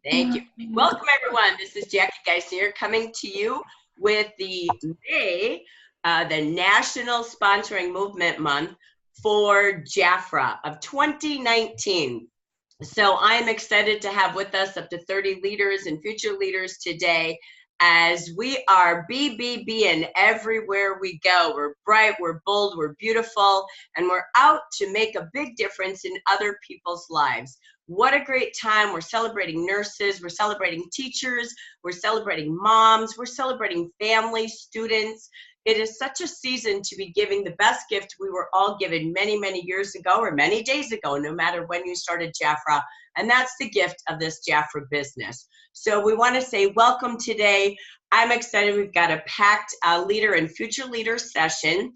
Thank you. Welcome, everyone. This is Jackie Geisinger coming to you with the National Sponsoring Movement Month for JAFRA of 2019. So I'm excited to have with us up to 30 leaders and future leaders today as we are BBBing everywhere we go. We're bright, we're bold, we're beautiful, and we're out to make a big difference in other people's lives. What a great time. We're celebrating nurses, we're celebrating teachers, we're celebrating moms, we're celebrating families, students. It is such a season to be giving the best gift we were all given many, many years ago or many days ago, no matter when you started JAFRA, and that's the gift of this JAFRA business. So we want to say welcome today. I'm excited. We've got a packed leader and future leader session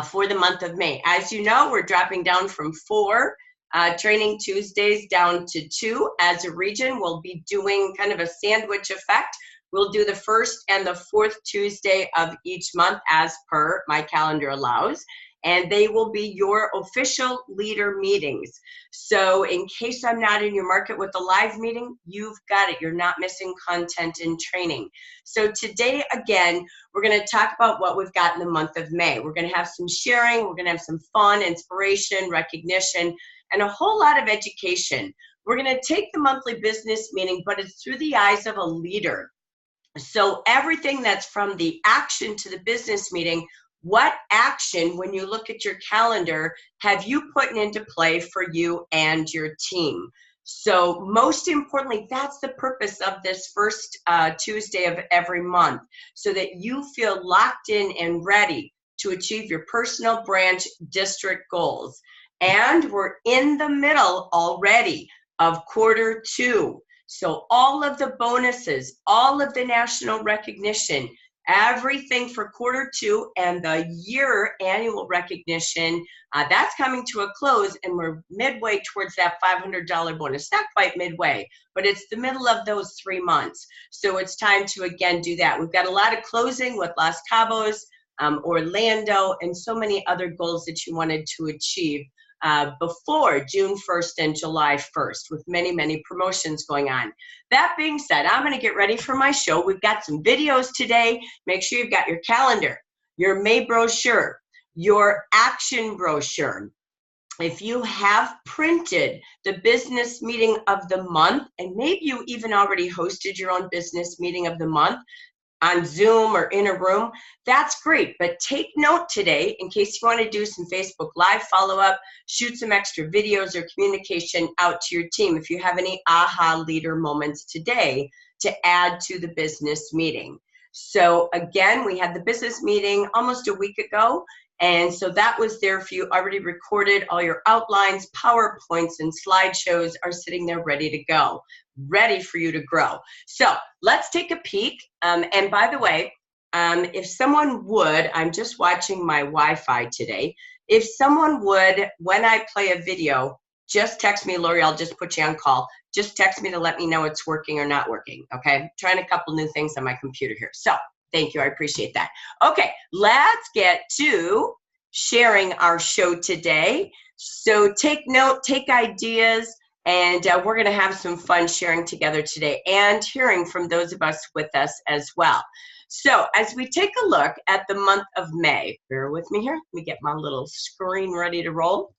for the month of May. As you know, we're dropping down from 4 training Tuesdays down to 2 as a region. We'll be doing kind of a sandwich effect. We'll do the first and the fourth Tuesday of each month as per my calendar allows, and they will be your official leader meetings. So in case I'm not in your market with a live meeting, you've got it. You're not missing content and training. So today, again, we're going to talk about what we've got in the month of May. We're going to have some sharing. We're going to have some fun, inspiration, recognition, and a whole lot of education. We're going to take the monthly business meeting, but it's through the eyes of a leader. So everything that's from the action to the business meeting, what action, when you look at your calendar, have you put into play for you and your team? So most importantly, that's the purpose of this first Tuesday of every month, so that you feel locked in and ready to achieve your personal branch district goals. And we're in the middle already of quarter 2. So all of the bonuses, all of the national recognition, everything for quarter 2 and the year annual recognition, that's coming to a close, and we're midway towards that $500 bonus. Not quite midway, but it's the middle of those 3 months. So it's time to, again, do that. We've got a lot of closing with Los Cabos, Orlando, and so many other goals that you wanted to achieve before June 1st and July 1st, with many, many promotions going on. That being said, I'm going to get ready for my show. We've got some videos today. Make sure you've got your calendar, your May brochure, your action brochure. If you have printed the business meeting of the month, and maybe you even already hosted your own business meeting of the month on Zoom or in a room, that's great. But take note today, in case you want to do some Facebook Live follow-up, shoot some extra videos or communication out to your team if you have any aha leader moments today to add to the business meeting. So again, we had the business meeting almost a week ago, and so that was there for you, already recorded. All your outlines, PowerPoints, and slideshows are sitting there ready to go, ready for you to grow. So let's take a peek. And by the way, if someone would, I'm just watching my Wi-Fi today. If someone would, when I play a video, just text me, Lori, I'll just put you on call. Just text me to let me know it's working or not working, okay? I'm trying a couple new things on my computer here. So thank you, I appreciate that. Okay, let's get to sharing our show today. So take note, take ideas, and we're going to have some fun sharing together today and hearing from those of us with us as well. So as we take a look at the month of May, bear with me here. Let me get my little screen ready to roll.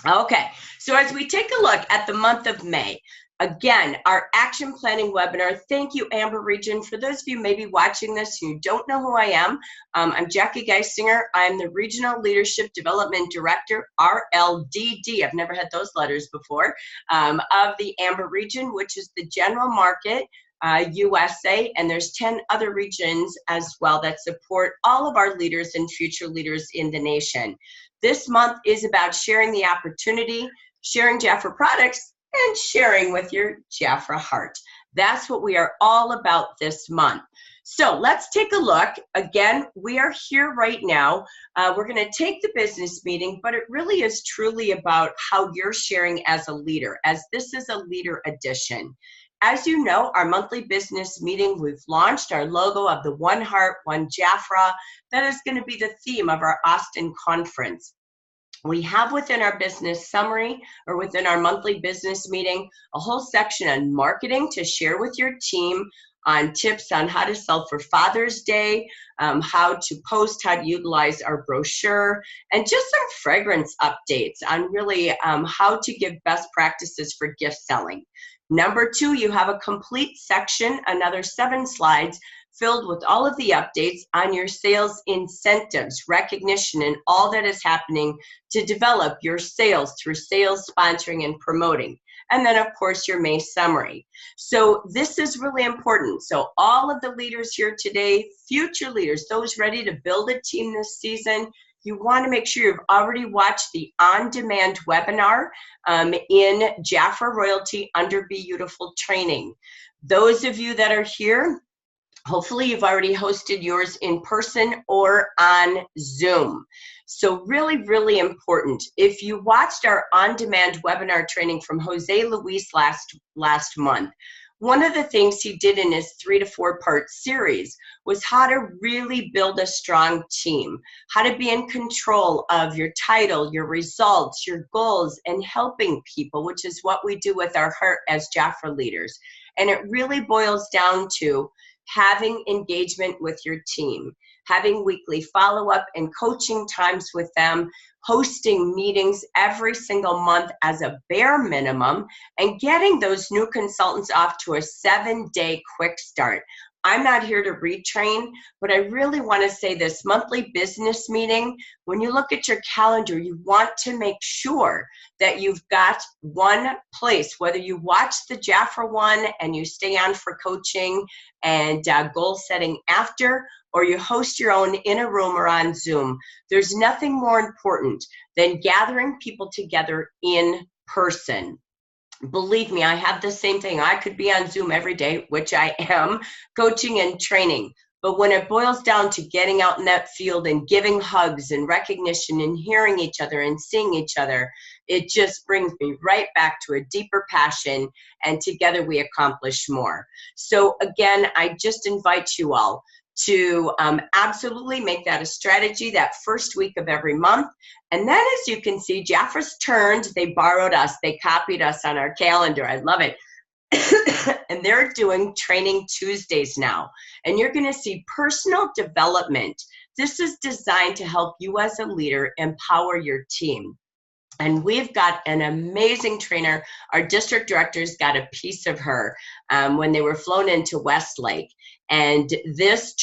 Okay, so as we take a look at the month of May, again, our action planning webinar. Thank you, Amber Region. For those of you maybe watching this who don't know who I am, I'm Jackie Geisinger. I'm the Regional Leadership Development Director, RLDD. I've never had those letters before, of the Amber Region, which is the general market, USA, and there's 10 other regions as well that support all of our leaders and future leaders in the nation. This month is about sharing the opportunity, sharing JAFRA products, and sharing with your JAFRA heart. That's what we are all about this month. So let's take a look. Again, we are here right now. We're going to take the business meeting, but it really is truly about how you're sharing as a leader, as this is a leader edition. As you know, our monthly business meeting, we've launched our logo of the One Heart, One JAFRA. That is going to be the theme of our Austin conference. We have within our business summary or within our monthly business meeting a whole section on marketing to share with your team, on tips on how to sell for Father's Day, how to post, how to utilize our brochure, and just some fragrance updates on really how to give best practices for gift selling. Number 2, you have a complete section, another 7 slides, filled with all of the updates on your sales incentives, recognition, and all that is happening to develop your sales through sales, sponsoring, and promoting. And then, of course, your May summary. So this is really important. So all of the leaders here today, future leaders, those ready to build a team this season, you want to make sure you've already watched the on-demand webinar in Jafra Royalty under Be Beautiful training. Those of you that are here, hopefully you've already hosted yours in person or on Zoom. So really, really important. If you watched our on-demand webinar training from Jose Luis last month, one of the things he did in his 3 to 4 part series was how to really build a strong team, how to be in control of your title, your results, your goals, and helping people, which is what we do with our heart as Jafra leaders. And it really boils down to having engagement with your team, having weekly follow-up and coaching times with them, hosting meetings every single month as a bare minimum, and getting those new consultants off to a 7-day quick start. I'm not here to retrain, but I really want to say this monthly business meeting, when you look at your calendar, you want to make sure that you've got one place, whether you watch the Jafra one and you stay on for coaching and goal setting after, or you host your own in a room or on Zoom. There's nothing more important than gathering people together in person. Believe me, I have the same thing. I could be on Zoom every day, which I am, coaching and training. But when it boils down to getting out in that field and giving hugs and recognition and hearing each other and seeing each other, it just brings me right back to a deeper passion, and together we accomplish more. So again, I just invite you all to absolutely make that a strategy that first week of every month. And then, as you can see, Jafra's turned, they borrowed us, they copied us on our calendar. I love it. And they're doing Training Tuesdays now. And you're going to see personal development. This is designed to help you as a leader empower your team. And we've got an amazing trainer. Our district directors got a piece of her when they were flown into Westlake. And this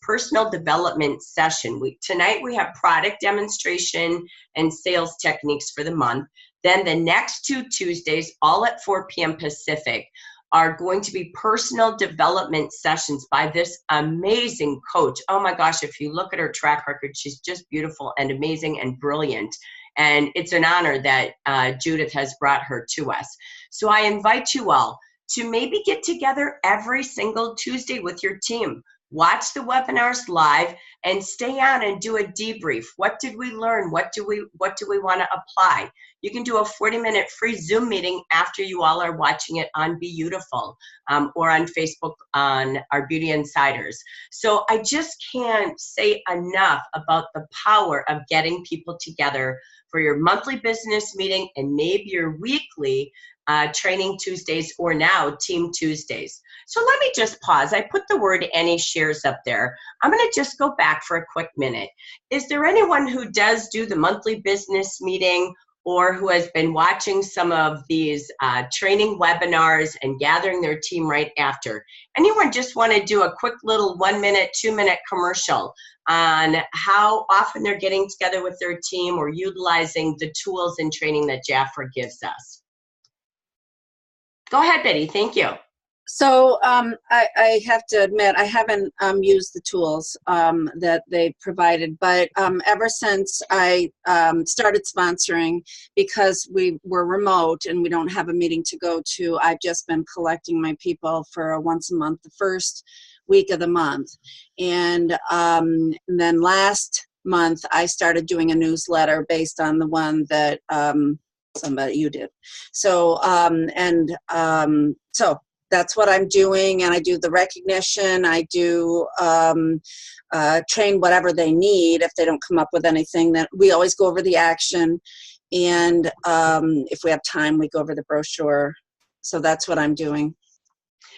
personal development session, tonight we have product demonstration and sales techniques for the month. Then the next 2 Tuesdays, all at 4 p.m. Pacific, are going to be personal development sessions by this amazing coach. Oh my gosh, if you look at her track record, she's just beautiful and amazing and brilliant. And it's an honor that Judith has brought her to us. So I invite you all to maybe get together every single Tuesday with your team. Watch the webinars live and stay on and do a debrief. What did we learn? What do we want to apply? You can do a 40-minute free Zoom meeting after you all are watching it on Be Beautiful or on Facebook on our Beauty Insiders. So I just can't say enough about the power of getting people together for your monthly business meeting and maybe your weekly Training Tuesdays, or now Team Tuesdays. So let me just pause. I put the word any shares up there. I'm going to just go back for a quick minute. Is there anyone who does do the monthly business meeting or who has been watching some of these training webinars and gathering their team right after? Anyone just want to do a quick little 1-minute, 2-minute commercial on how often they're getting together with their team or utilizing the tools and training that Jafra gives us? Go ahead, Betty. Thank you. So I have to admit, I haven't used the tools that they provided, but ever since I started sponsoring, because we were remote and we don't have a meeting to go to, I've just been collecting my people for once a month, the first week of the month. And then last month, I started doing a newsletter based on the one that you did. So, so that's what I'm doing, and I do the recognition. I do train whatever they need. If they don't come up with anything, then we always go over the action, and if we have time, we go over the brochure. So that's what I'm doing.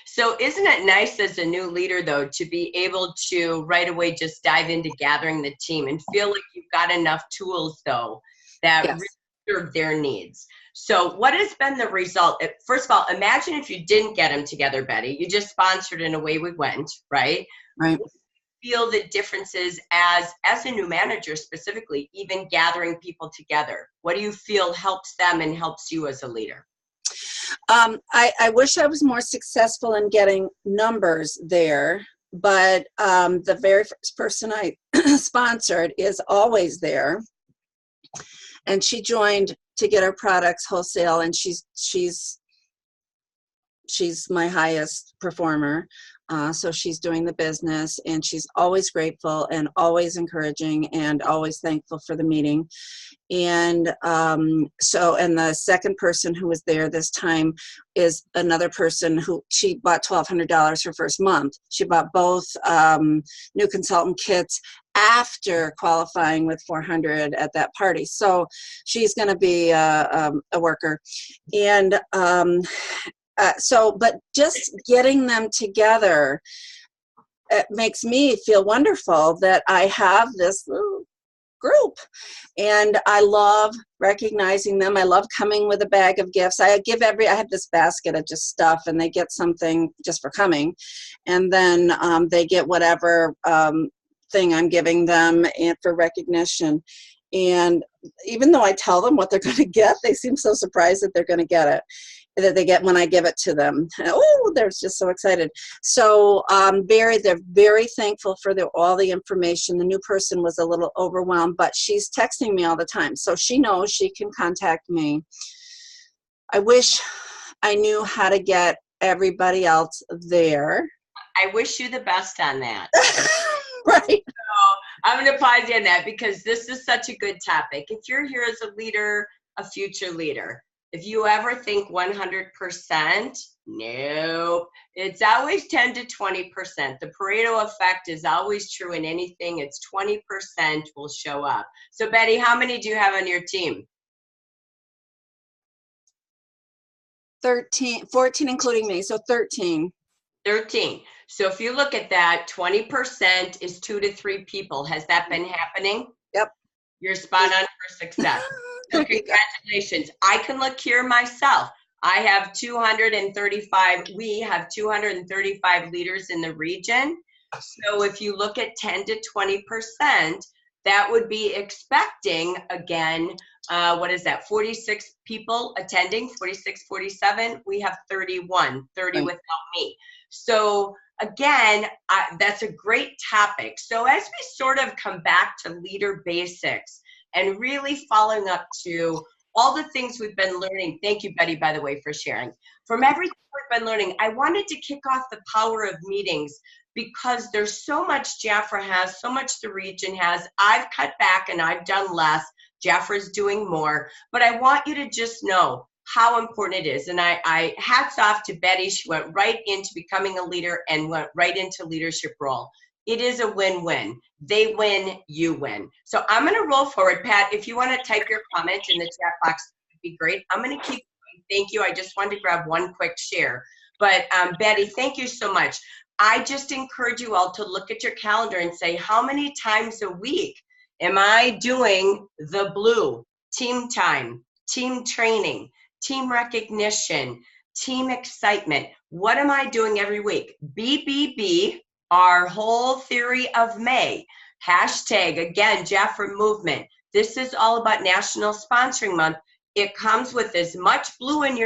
So isn't it nice as a new leader, though, to be able to right away just dive into gathering the team and feel like you've got enough tools, though, that Yes. really serve their needs? So what has been the result? First of all, imagine if you didn't get them together, Betty. You just sponsored and away we went, right? Right. What do you feel the differences as a new manager specifically, even gathering people together? What do you feel helps them and helps you as a leader? I wish I was more successful in getting numbers there, but the very first person I sponsored is always there, and she joined to get our products wholesale, and she's my highest performer. So she's doing the business, and she's always grateful and always encouraging and always thankful for the meeting. And and the second person who was there this time is another person who she bought $1,200 her first month. She bought both new consultant kits after qualifying with 400 at that party. So she's going to be a worker. And but just getting them together, it makes me feel wonderful that I have this little group, and I love recognizing them. I love coming with a bag of gifts. I have this basket of just stuff, and they get something just for coming, and then they get whatever thing I'm giving them and for recognition. And even though I tell them what they're going to get, they seem so surprised that they're going to get it, that they get when I give it to them. Oh, they're just so excited. So they're very thankful for all the information. The new person was a little overwhelmed, but she's texting me all the time, so she knows she can contact me. I wish I knew how to get everybody else there. I wish you the best on that. Right. So I'm going to pause you on that because this is such a good topic. If you're here as a leader, a future leader, if you ever think 100%, nope. It's always 10 to 20%. The Pareto effect is always true in anything. It's 20% will show up. So Betty, how many do you have on your team? 14 including me, so 13. 13. So if you look at that, 20% is 2 to 3 people. Has that been happening? Yep. You're spot on for success. So congratulations. I can look here myself. I have 235, we have 235 leaders in the region. So if you look at 10 to 20%, that would be expecting, again, what is that, 46 people attending, 46, 47. We have 30 without me. So again, that's a great topic. So as we sort of come back to leader basics and really following up to all the things we've been learning. Thank you, Betty, by the way, for sharing. From everything we've been learning, I wanted to kick off the power of meetings because there's so much Jafra has, so much the region has. I've cut back and I've done less. Jafra's doing more. But I want you to just know how important it is. And I hats off to Betty. She went right into becoming a leader and went right into leadership role. It is a win-win. They win, you win. So I'm going to roll forward. Pat, if you want to type your comment in the chat box, it would be great. I'm going to keep going. Thank you. I just wanted to grab one quick share. But Betty, thank you so much. I just encourage you all to look at your calendar and say, how many times a week am I doing the blue? Team time, team training, team recognition, team excitement. What am I doing every week? BBB, our whole theory of May. Hashtag, again, Jafra Movement. This is all about National Sponsoring Month. It comes with as much blue in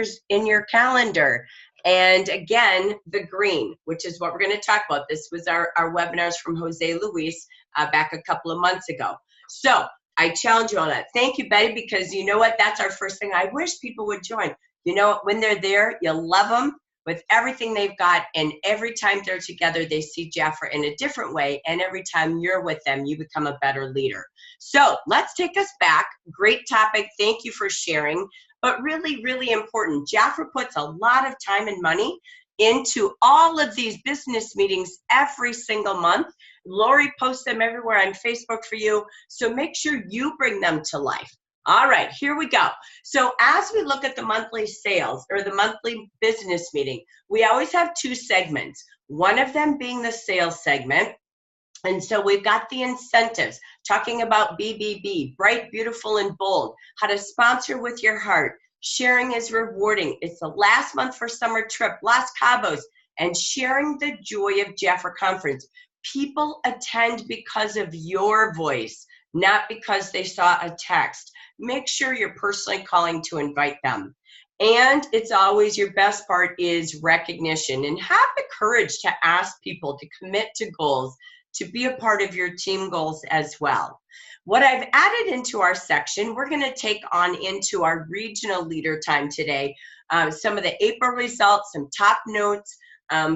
your calendar. And again, the green, which is what we're going to talk about. This was our webinars from Jose Luis back a couple of months ago. So I challenge you on that. Thank you, Betty, because you know what? That's our first thing. I wish people would join. You know, when they're there, you'll love them with everything they've got. And every time they're together, they see Jafra in a different way. And every time you're with them, you become a better leader. So let's take us back. Great topic. Thank you for sharing. But really, really important. Jafra puts a lot of time and money into all of these business meetings every single month. Lori posts them everywhere on Facebook for you, so make sure you bring them to life. All right, here we go. So as we look at the monthly sales or the monthly business meeting, we always have two segments, one of them being the sales segment. And so we've got the incentives, talking about BBB, bright, beautiful, and bold, how to sponsor with your heart. Sharing is rewarding. It's the last month for summer trip, Los Cabos, and sharing the joy of Jafra Conference. People attend because of your voice, not because they saw a text. Make sure you're personally calling to invite them. And it's always, your best part is recognition, and have the courage to ask people to commit to goals, to be a part of your team goals as well. What I've added into our section, we're going to take on into our regional leader time today, some of the April results, some top notes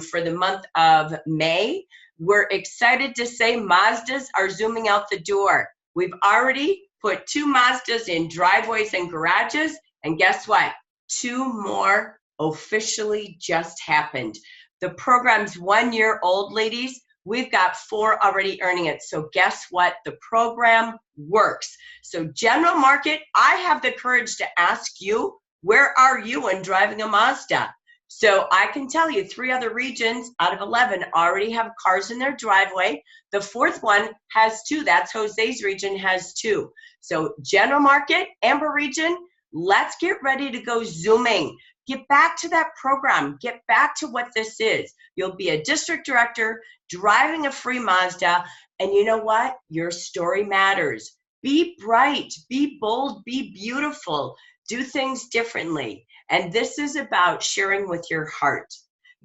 for the month of May. We're excited to say Mazdas are zooming out the door. We've already put 2 Mazdas in driveways and garages, and guess what? 2 more officially just happened. The program's 1 year old, ladies. We've got 4 already earning it. So guess what? The program works. So general market, I have the courage to ask you, where are you in driving a Mazda? So I can tell you 3 other regions out of 11 already have cars in their driveway. The 4th one has 2. That's Jose's region has 2. So general market, Amber region, let's get ready to go zooming. Get back to that program. Get back to what this is. You'll be a district director driving a free Mazda. And you know what? Your story matters. Be bright, be bold, be beautiful. Do things differently. And this is about sharing with your heart.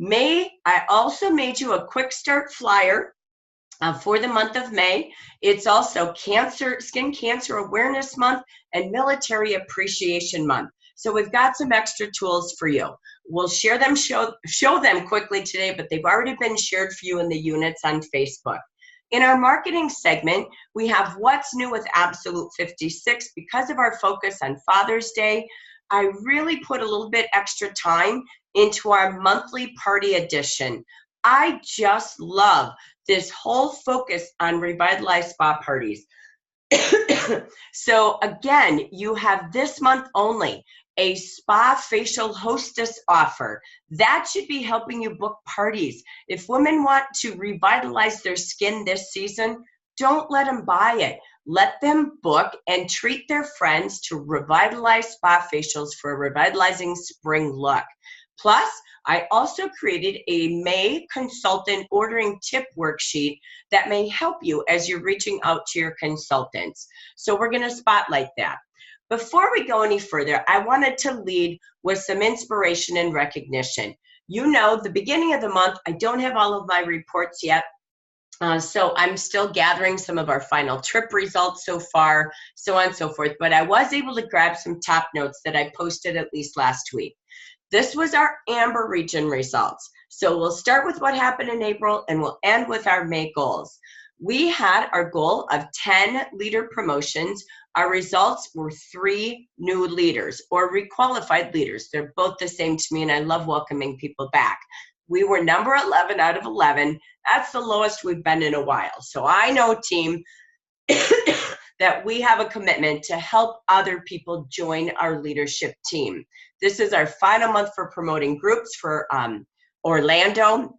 I also made you a quick start flyer for the month of May. It's also Skin Cancer Awareness Month and Military Appreciation Month. So we've got some extra tools for you. We'll share them, show them quickly today, but they've already been shared for you in the units on Facebook. In our marketing segment, we have What's New with Absolute 56. Because of our focus on Father's Day, I really put a little bit extra time into our monthly party edition. I just love this whole focus on revitalized spa parties. So again, you have this month only a spa facial hostess offer. That should be helping you book parties. If women want to revitalize their skin this season, don't let them buy it. Let them book and treat their friends to revitalize spa facials for a revitalizing spring look. Plus, I also created a May consultant ordering tip worksheet that may help you as you're reaching out to your consultants. So we're going to spotlight that. Before we go any further, I wanted to lead with some inspiration and recognition. You know, the beginning of the month, I don't have all of my reports yet. So I'm still gathering some of our final trip results so far, so on and so forth. But I was able to grab some top notes that I posted at least last week. This was our Amber region results. So we'll start with what happened in April and we'll end with our May goals. We had our goal of 10 leader promotions. Our results were 3 new leaders or requalified leaders. They're both the same to me, and I love welcoming people back. We were number 11 out of 11. That's the lowest we've been in a while. So I know, team, that we have a commitment to help other people join our leadership team. This is our final month for promoting groups for Orlando.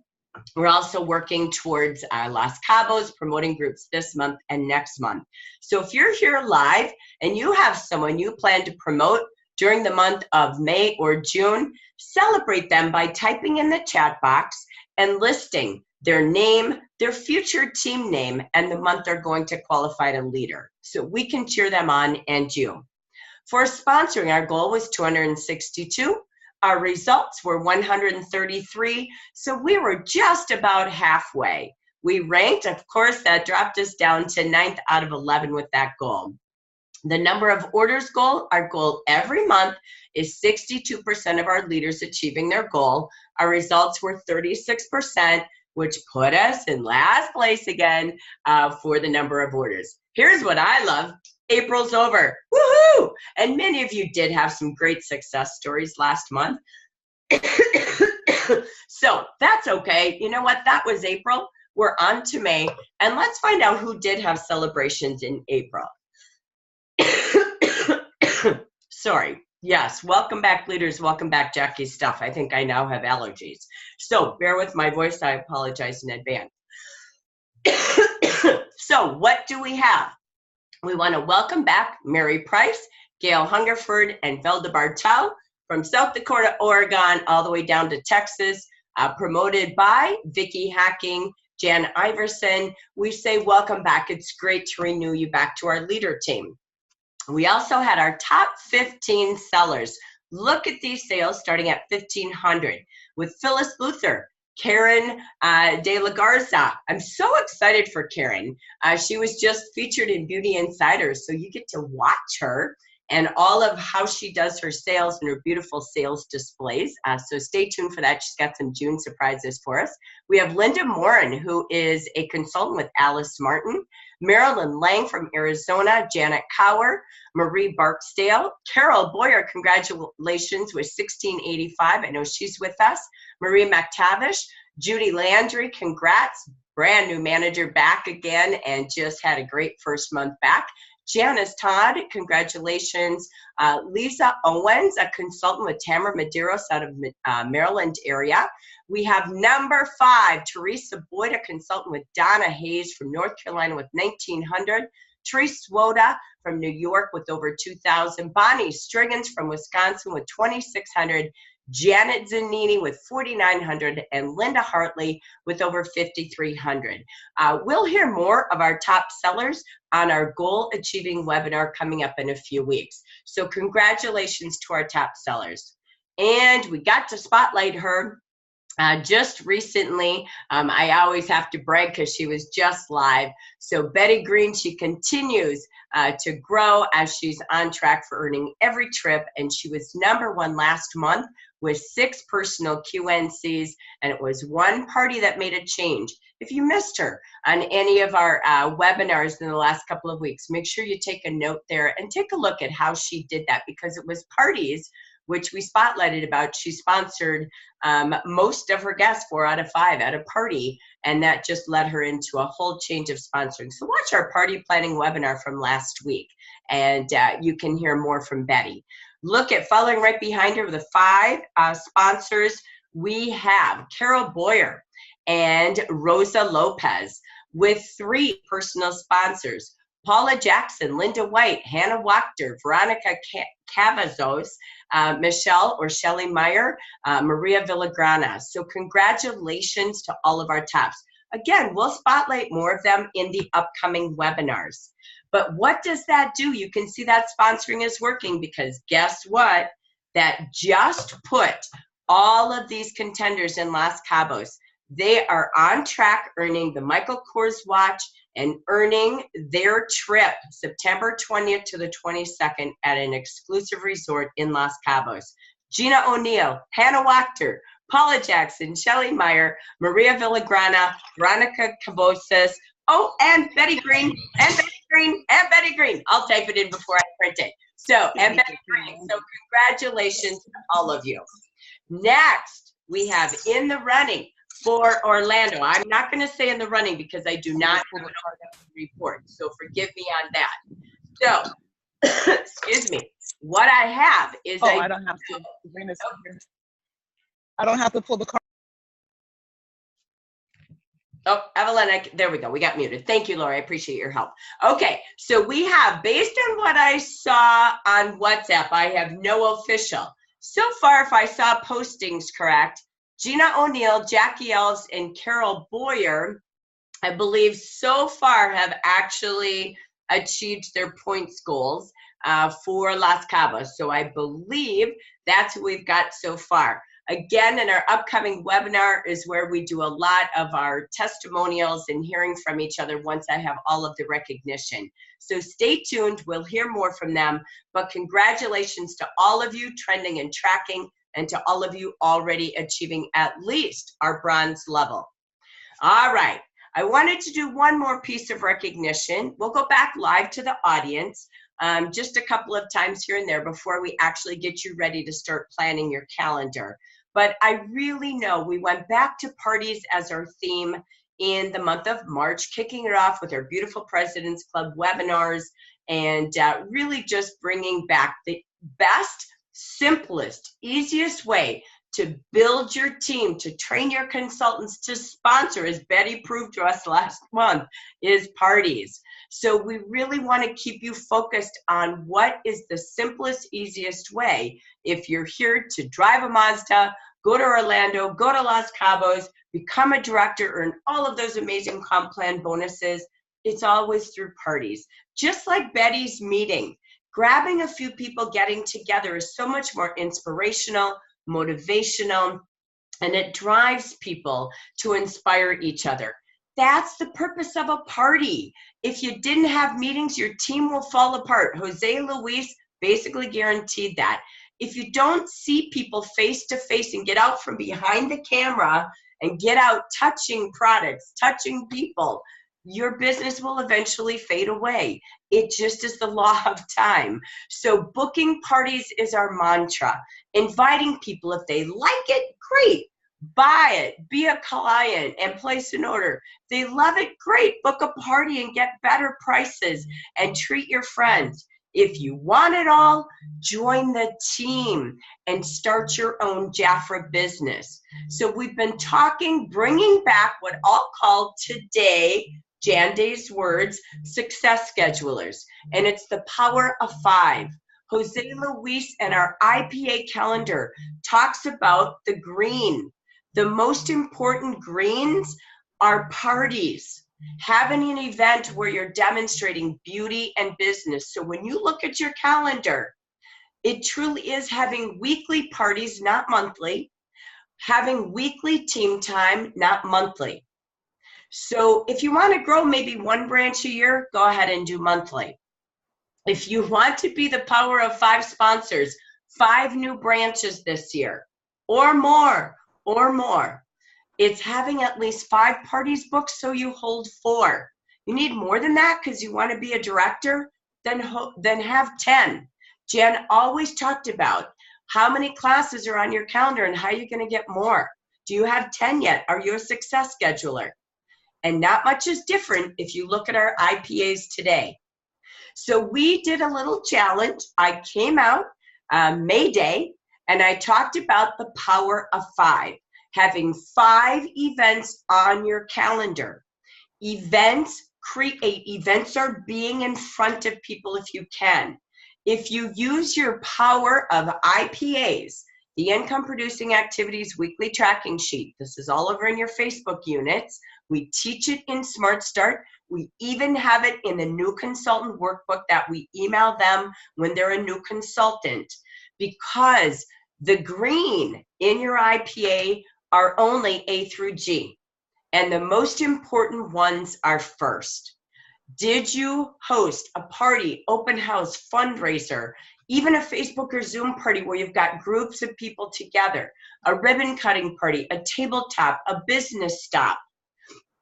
We're also working towards Los Cabos, promoting groups this month and next month. So if you're here live and you have someone you plan to promote during the month of May or June, celebrate them by typing in the chat box and listing their name, their future team name, and the month they're going to qualify to leader. So we can cheer them on and you. For sponsoring, our goal was 262. Our results were 133, so we were just about halfway. We ranked, of course, that dropped us down to 9th out of 11 with that goal. The number of orders goal, our goal every month is 62% of our leaders achieving their goal. Our results were 36%, which put us in last place again for the number of orders. Here's what I love. April's over. Woohoo! And many of you did have some great success stories last month. So that's okay. You know what? That was April. We're on to May, and let's find out who did have celebrations in April. Sorry. Yes, welcome back, leaders. Welcome back, Jackie's stuff. I think I now have allergies. So bear with my voice. I apologize in advance. So what do we have? We want to welcome back Mary Price, Gail Hungerford, and Velda Bartel from South Dakota, Oregon, all the way down to Texas, promoted by Vicki Hacking, Jan Iverson. We say welcome back. It's great to renew you back to our leader team. We also had our top 15 sellers. Look at these sales starting at $1,500 with Phyllis Luther, Karen De La Garza. I'm so excited for Karen. She was just featured in Beauty Insiders, so you get to watch her and all of how she does her sales and her beautiful sales displays. So stay tuned for that. She's got some June surprises for us. We have Linda Morin, who is a consultant with Alice Martin, Marilyn Lang from Arizona, Janet Cower, Marie Barksdale, Carol Boyer, congratulations with 1685. I know she's with us. Marie McTavish, Judy Landry, congrats. Brand new manager back again and just had a great first month back. Janice Todd, congratulations. Lisa Owens, a consultant with Tamara Medeiros out of Maryland area. We have number 5, Teresa Boyd, a consultant with Donna Hayes from North Carolina with 1,900. Therese Swoda from New York with over 2,000. Bonnie Striggins from Wisconsin with 2,600. Janet Zanini with 4,900 and Linda Hartley with over 5,300. We'll hear more of our top sellers on our goal achieving webinar coming up in a few weeks. So congratulations to our top sellers. And we got to spotlight her just recently. I always have to brag because she was just live. So Betty Green, she continues to grow as she's on track for earning every trip. And she was number 1 last month with 6 personal QNCs. And it was one party that made a change. If you missed her on any of our webinars in the last couple of weeks, make sure you take a note there and take a look at how she did that, because it was parties which we spotlighted about. She sponsored most of her guests, 4 out of 5 at a party, and that just led her into a whole change of sponsoring. So watch our party planning webinar from last week, and you can hear more from Betty. Look at following right behind her with the 5 sponsors. We have Carol Boyer and Rosa Lopez with 3 personal sponsors. Paula Jackson, Linda White, Hannah Wachter, Veronica Cavazos, Michelle or Shelly Meyer, Maria Villagrana. So congratulations to all of our tops. Again, we'll spotlight more of them in the upcoming webinars. But what does that do? You can see that sponsoring is working, because guess what? That just put all of these contenders in Los Cabos. They are on track earning the Michael Kors watch and earning their trip September 20th to the 22nd at an exclusive resort in Los Cabos. Gina O'Neill, Hannah Wachter, Paula Jackson, Shelly Meyer, Maria Villagrana, Veronica Cavosas, oh, and Betty Green, and Betty Green, and Betty Green. I'll type it in before I print it. So, and Betty Green. So congratulations to all of you. Next, we have in the running for Orlando. I'm not going to say in the running because I do not have an report, so forgive me on that. So, excuse me. What I have is I don't have to. I don't have to pull the card. Oh, Evelyn, there we go. We got muted. Thank you, Laura. I appreciate your help. Okay, so we have, based on what I saw on WhatsApp, I have no official. So far, if I saw postings correct, Gina O'Neill, Jackie Ells, and Carol Boyer, I believe so far have actually achieved their points goals for Los Cabos. So I believe that's what we've got so far. Again, in our upcoming webinar is where we do a lot of our testimonials and hearing from each other once I have all of the recognition. So stay tuned. We'll hear more from them. But congratulations to all of you trending and tracking, and to all of you already achieving at least our bronze level. All right. I wanted to do one more piece of recognition. We'll go back live to the audience just a couple of times here and there before we actually get you ready to start planning your calendar. but I really know we went back to parties as our theme in the month of March, kicking it off with our beautiful President's Club webinars, and really just bringing back the best, simplest, easiest way to build your team, to train your consultants, to sponsor, as Betty proved to us last month, is parties. So we really want to keep you focused on what is the simplest, easiest way. If you're here to drive a Mazda, go to Orlando, go to Los Cabos, become a director, earn all of those amazing comp plan bonuses, it's always through parties. Just like Betty's meeting, grabbing a few people getting together is so much more inspirational, motivational, and it drives people to inspire each other. That's the purpose of a party. If you didn't have meetings, your team will fall apart. Jose Luis basically guaranteed that. If you don't see people face to face and get out from behind the camera and get out touching products, touching people, your business will eventually fade away. It just is the law of time. So booking parties is our mantra. Inviting people, if they like it, great. Buy it, be a client, and place an order. If they love it, great. Book a party and get better prices and treat your friends. If you want it all, join the team and start your own Jafra business. So we've been talking, bringing back what I'll call today, Jan Day's words, success schedulers. And it's the power of 5. Jose Luis and our IPA calendar talks about the green. The most important greens are parties. Having an event where you're demonstrating beauty and business. So when you look at your calendar, it truly is having weekly parties, not monthly. Having weekly team time, not monthly. So if you want to grow maybe one branch a year, go ahead and do monthly. If you want to be the power of 5 sponsors, 5 new branches this year, or more, it's having at least 5 parties booked so you hold 4. You need more than that because you want to be a director, then have 10. Jen always talked about how many classes are on your calendar and how you're going to get more. Do you have 10 yet? Are you a success scheduler? And not much is different if you look at our IPAs today. So we did a little challenge. I came out May Day and I talked about the power of 5. Having 5 events on your calendar. Events are being in front of people if you can. If you use your power of IPAs, the Income Producing Activities Weekly Tracking Sheet, this is all over in your Facebook units. We teach it in Smart Start. We even have it in the new consultant workbook that we email them when they're a new consultant, because the green in your IPA are only A through G, and the most important ones are first. Did you host a party, open house, fundraiser, even a Facebook or Zoom party where you've got groups of people together, a ribbon cutting party, a tabletop, a business stop?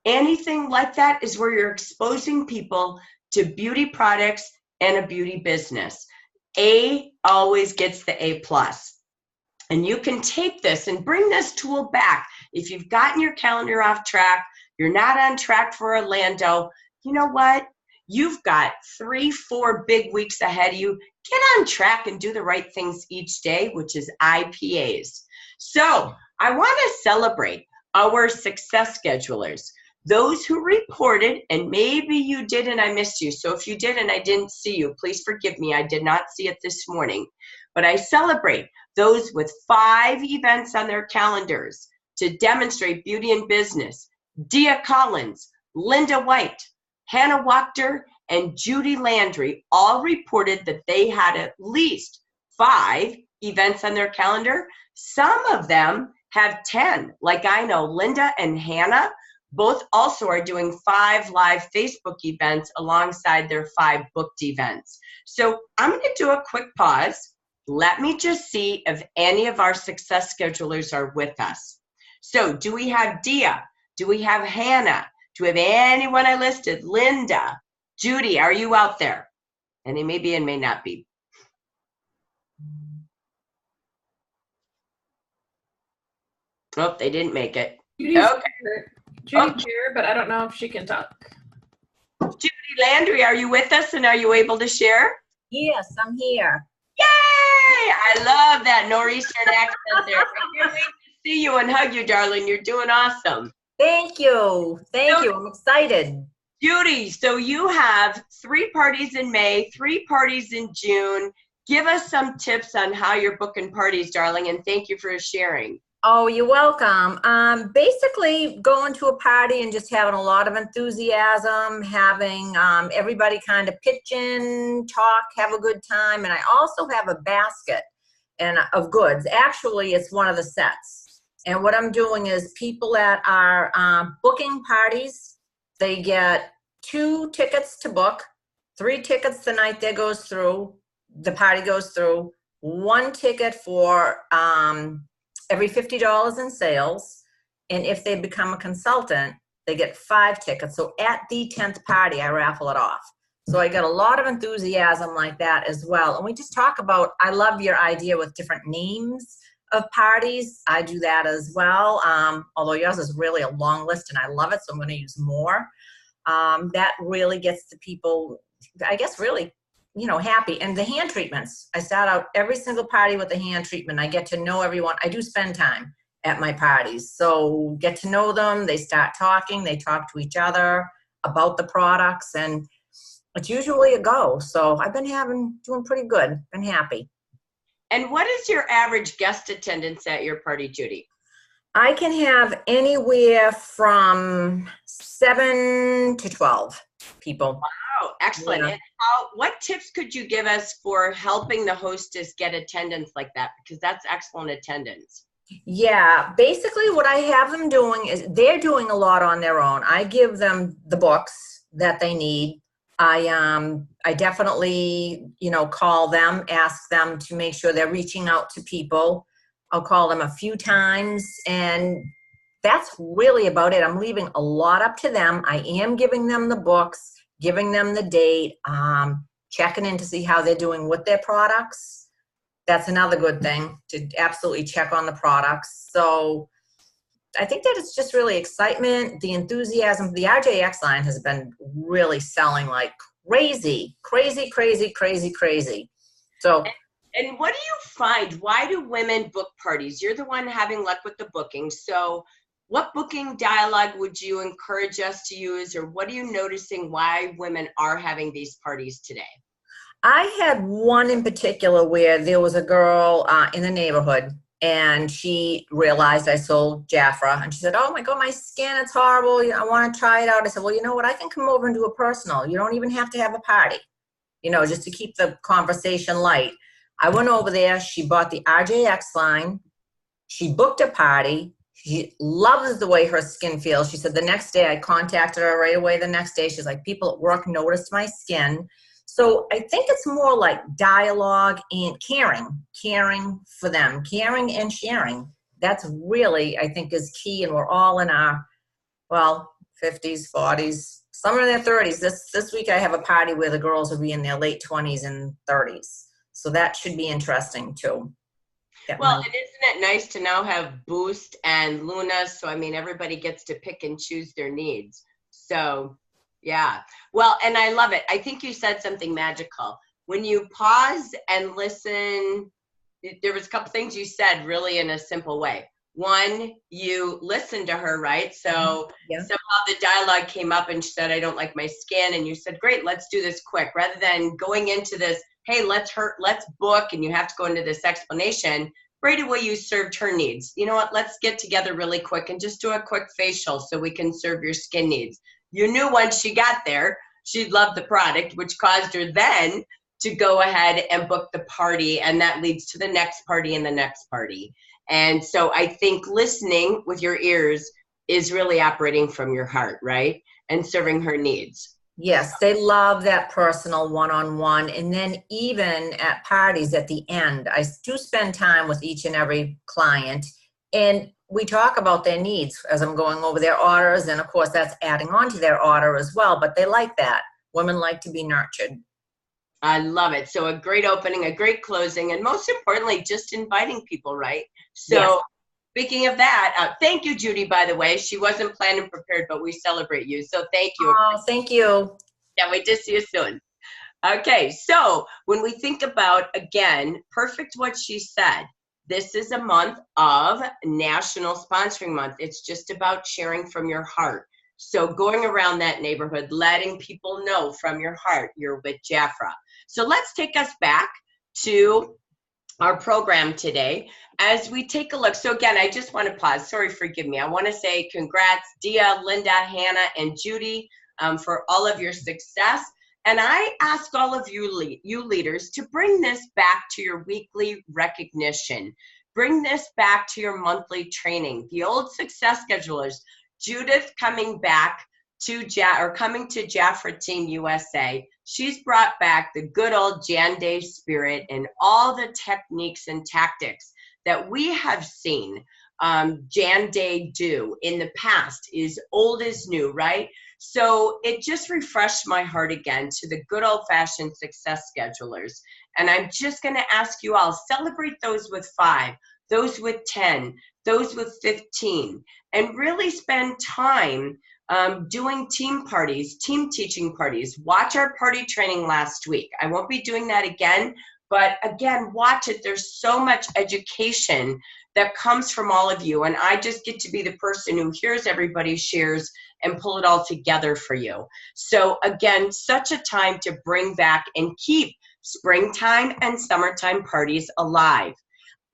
Anything like that is where you're exposing people to beauty products and a beauty business. A always gets the A+. And you can take this and bring this tool back. If you've gotten your calendar off track, you're not on track for Orlando, you know what? You've got 3-4 big weeks ahead of you. Get on track and do the right things each day, which is IPAs. So I want to celebrate our success schedulers. Those who reported, and maybe you did and I missed you. So if you did and I didn't see you, please forgive me. I did not see it this morning. But I celebrate those with 5 events on their calendars to demonstrate beauty and business. Dia Collins, Linda White, Hannah Wachter, and Judy Landry all reported that they had at least 5 events on their calendar. Some of them have 10. Like I know Linda and Hannah both also are doing 5 live Facebook events alongside their 5 booked events. So I'm going to do a quick pause. Let me just see if any of our success schedulers are with us. So do we have Dia? Do we have Hannah? Do we have anyone I listed? Linda, Judy, are you out there? And they may be and may not be. Oh, they didn't make it. Judy's Okay. here. Judy's Okay. here, but I don't know if she can talk. Judy Landry, are you with us and are you able to share? Yes, I'm here. Yay! I love that nor'eastern accent there. I can't wait to see you and hug you, darling. You're doing awesome. Thank you. Thank you. I'm excited. Judy, so you have 3 parties in May, 3 parties in June. Give us some tips on how you're booking parties, darling, and thank you for sharing. Oh, you're welcome. Basically going to a party and just having a lot of enthusiasm, having everybody kind of pitch in, talk, have a good time. And I also have a basket of goods. Actually, it's one of the sets. And what I'm doing is people that are booking parties, they get 2 tickets to book, 3 tickets the night that goes through, the party goes through, 1 ticket for every $50 in sales. And if they become a consultant, they get 5 tickets. So at the 10th party, I raffle it off. So I got a lot of enthusiasm like that as well. And we just talk about, I love your idea with different names of parties. I do that as well. Although yours is really a long list and I love it, so I'm going to use more. That really gets the people, I guess, really, happy. And the hand treatments, I start out every single party with a hand treatment. I get to know everyone. I do spend time at my parties. So get to know them. They start talking. They talk to each other about the products. And it's usually a go. So I've been doing pretty good. Been happy. And what is your average guest attendance at your party, Judy? I can have anywhere from 7 to 12 people. Oh, excellent. Yeah. And what tips could you give us for helping the hostess get attendance like that? Because that's excellent attendance. Yeah, basically what I have them doing is they're doing a lot on their own. I give them the books that they need. I definitely, call them, ask them to make sure they're reaching out to people. I'll call them a few times, and that's really about it. I'm leaving a lot up to them. I am giving them the books, giving them the date, checking in to see how they're doing with their products. That's another good thing, to absolutely check on the products. So I think that it's just really excitement, the enthusiasm. The RJX line has been really selling like crazy. So. And what do you find? Why do women book parties? You're the one having luck with the booking. So what booking dialogue would you encourage us to use, or what are you noticing why women are having these parties today? I had one in particular where there was a girl in the neighborhood, and she realized I sold Jafra, and she said, "Oh my God, my skin, it's horrible. I want to try it out." I said, "Well, you know what? I can come over and do a personal. You don't even have to have a party, just to keep the conversation light." I went over there. She bought the RJX line. She booked a party. She loves the way her skin feels. She said the next day, I contacted her right away the next day. She's like, people at work noticed my skin. So I think it's more like dialogue and caring for them, caring and sharing. That's really, I think, is key. And we're all in our, 50s, 40s, some in their 30s. This week I have a party where the girls will be in their late 20s and 30s. So that should be interesting too. Well, and isn't it nice to now have Boost and Luna? So, everybody gets to pick and choose their needs. So, yeah. Well, and I love it. I think you said something magical. When you pause and listen, there was a couple things you said really in a simple way. One, you listened to her, right? So somehow the dialogue came up and she said, "I don't like my skin." And you said, "Great, let's do this quick." Rather than going into this, "Hey, let's book," and you have to go into this explanation. Right away, you served her needs. You know what? Let's get together really quick and just do a quick facial so we can serve your skin needs. You knew once she got there, she'd love the product, which caused her then to go ahead and book the party, and that leads to the next party and the next party. And so I think listening with your ears is really operating from your heart, right? And serving her needs. Yes, they love that personal one-on-one. And then even at parties at the end, I do spend time with each and every client, and we talk about their needs as I'm going over their orders. And of course, that's adding on to their order as well, but they like that. Women like to be nurtured. I love it. So a great opening, a great closing, and most importantly, just inviting people, right? So Speaking of that, thank you, Judy, by the way. She wasn't planned and prepared, but we celebrate you. So thank you. Oh, thank you. Can't wait to see you soon. Okay, so when we think about, again, perfect what she said, this is a month of National Sponsoring Month. It's just about sharing from your heart. So going around that neighborhood, letting people know from your heart you're with Jafra. So let's take us back to our program today as we take a look. So again, I just want to pause. Sorry, forgive me. I want to say congrats, Dia, Linda, Hannah, and Judy for all of your success. And I ask all of you leaders to bring this back to your weekly recognition. Bring this back to your monthly training. The old success schedulers, Judith coming back to coming to Jafra Team USA. She's brought back the good old Jan Day spirit and all the techniques and tactics that we have seen Jan Day do in the past is old as new, right? So it just refreshed my heart again to the good old-fashioned success schedulers. And I'm just going to ask you all, celebrate those with 5, those with 10, those with 15, and really spend time doing team parties, team teaching parties. Watch our party training last week. I won't be doing that again, but again, watch it. There's so much education that comes from all of you, and I just get to be the person who hears everybody's shares and pull it all together for you. So again, such a time to bring back and keep springtime and summertime parties alive.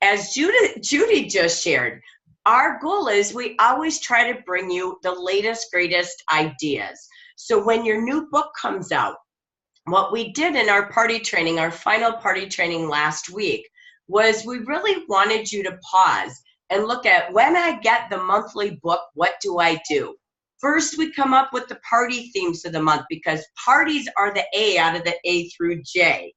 As Judy just shared, our goal is we always try to bring you the latest, greatest ideas. So when your new book comes out, what we did in our party training, our final party training last week, was we really wanted you to pause and look at, when I get the monthly book, what do I do? First, we come up with the party themes of the month, because parties are the A out of the A through J.